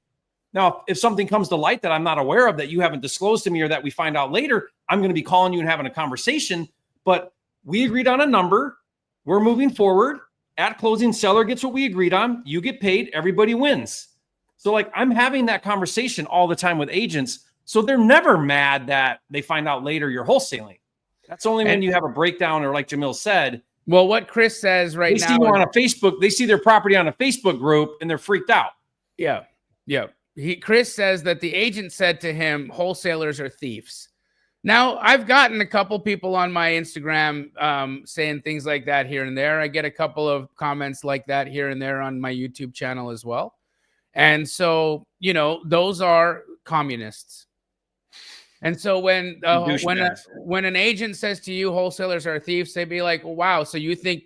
Now, if something comes to light that I'm not aware of, that you haven't disclosed to me, or that we find out later, I'm going to be calling you and having a conversation. But we agreed on a number. We're moving forward. At closing, seller gets what we agreed on. You get paid. Everybody wins. So like, I'm having that conversation all the time with agents. So they're never mad that they find out later you're wholesaling. That's only when you have a breakdown, or like Jamil said. Well, what Chris says right now. They see you on a Facebook. They see their property on a Facebook group and they're freaked out. Yeah. Yeah. Chris says that the agent said to him, wholesalers are thieves. Now, I've gotten a couple people on my Instagram saying things like that here and there. I get a couple of comments like that here and there on my YouTube channel as well. And so, those are communists. And so when an agent says to you, wholesalers are thieves, they'd be like, wow, so you think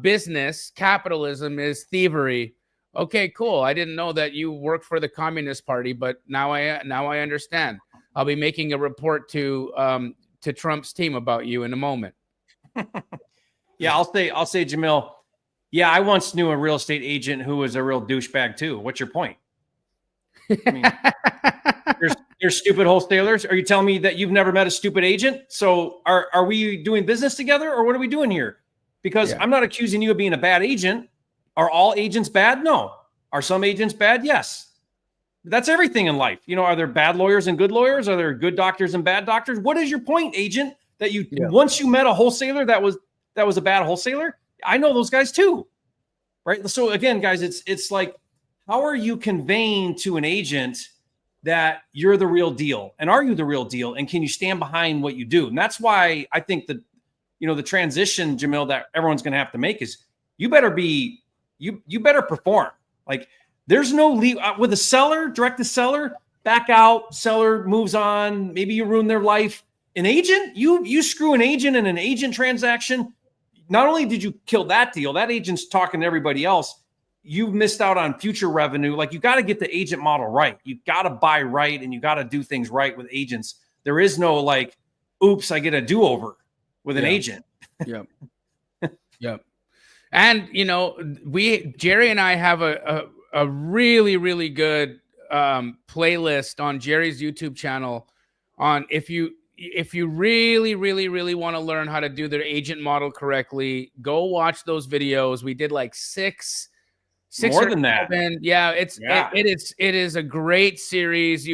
business, capitalism is thievery? Okay, cool. I didn't know that you work for the Communist Party, but now I understand. I'll be making a report to Trump's team about you in a moment. Yeah, I'll say, Jamil. Yeah, I once knew a real estate agent who was a real douchebag too. What's your point? I mean, there's stupid wholesalers. Are you telling me that you've never met a stupid agent? So are we doing business together, or what are we doing here? Because I'm not accusing you of being a bad agent. Are all agents bad? No. Are some agents bad? Yes. That's everything in life. Are there bad lawyers and good lawyers? Are there good doctors and bad doctors? What is your point, agent? That you once you met a wholesaler that was a bad wholesaler? I know those guys too, right? So again, guys, it's like, how are you conveying to an agent that you're the real deal? And are you the real deal? And can you stand behind what you do? And that's why I think that the transition, Jamil, that everyone's going to have to make is you better perform. Like, there's no leave with a seller, direct to seller, back out, seller moves on. Maybe you ruin their life. An agent, you screw an agent in an agent transaction. Not only did you kill that deal, that agent's talking to everybody else. You've missed out on future revenue. Like, you got to get the agent model right. You got to buy right, and you got to do things right with agents. There is no like, oops, I get a do-over with an agent. Yep. Yep. And, Jerry and I have a really, really good playlist on Jerry's YouTube channel on if you really, really, really want to learn how to do their agent model correctly, go watch those videos. We did like six more than that. Yeah, it is a great series.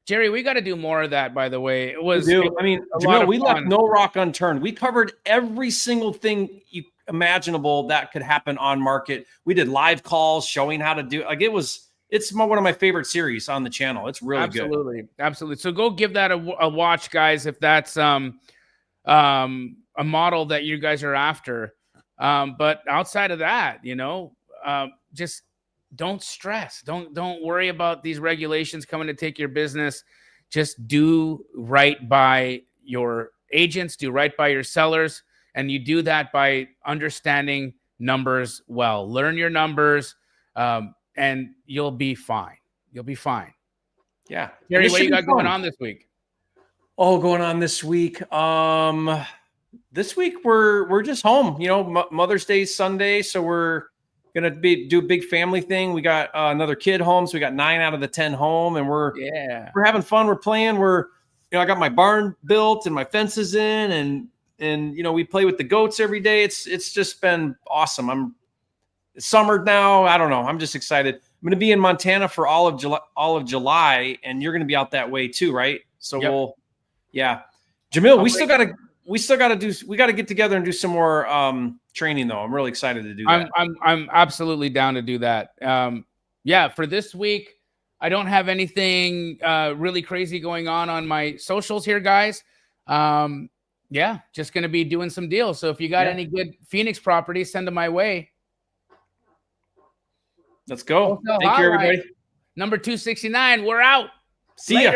Jerry, we got to do more of that, by the way. Jamil, we left no rock unturned. We covered every single thing imaginable that could happen on market. We did live calls showing how to do it's one of my favorite series on the channel. It's really good. Absolutely. So go give that a watch, guys, if that's a model that you guys are after. But outside of that, just don't stress. Don't worry about these regulations coming to take your business. Just do right by your agents, do right by your sellers. And you do that by understanding numbers well. Learn your numbers, and you'll be fine. You'll be fine. Yeah. Jerry, what you got going on this week? Oh, going on this week. This week we're just home. Mother's Day Sunday, so we're gonna do a big family thing. We got another kid home, so we got 9 out of the 10 home, and we're having fun. We're playing. I got my barn built and my fences in, and we play with the goats every day. It's just been awesome. It's summer now. I don't know. I'm just excited. I'm going to be in Montana for all of July, and you're going to be out that way too, right? So Jamil, we got to get together and do some more training though. I'm really excited to do that. I'm absolutely down to do that. For this week, I don't have anything really crazy going on my socials here, guys. Just going to be doing some deals. So if you got any good Phoenix properties, send them my way. Let's go. Wholesale Thank you, everybody. Number 269. We're out. See ya.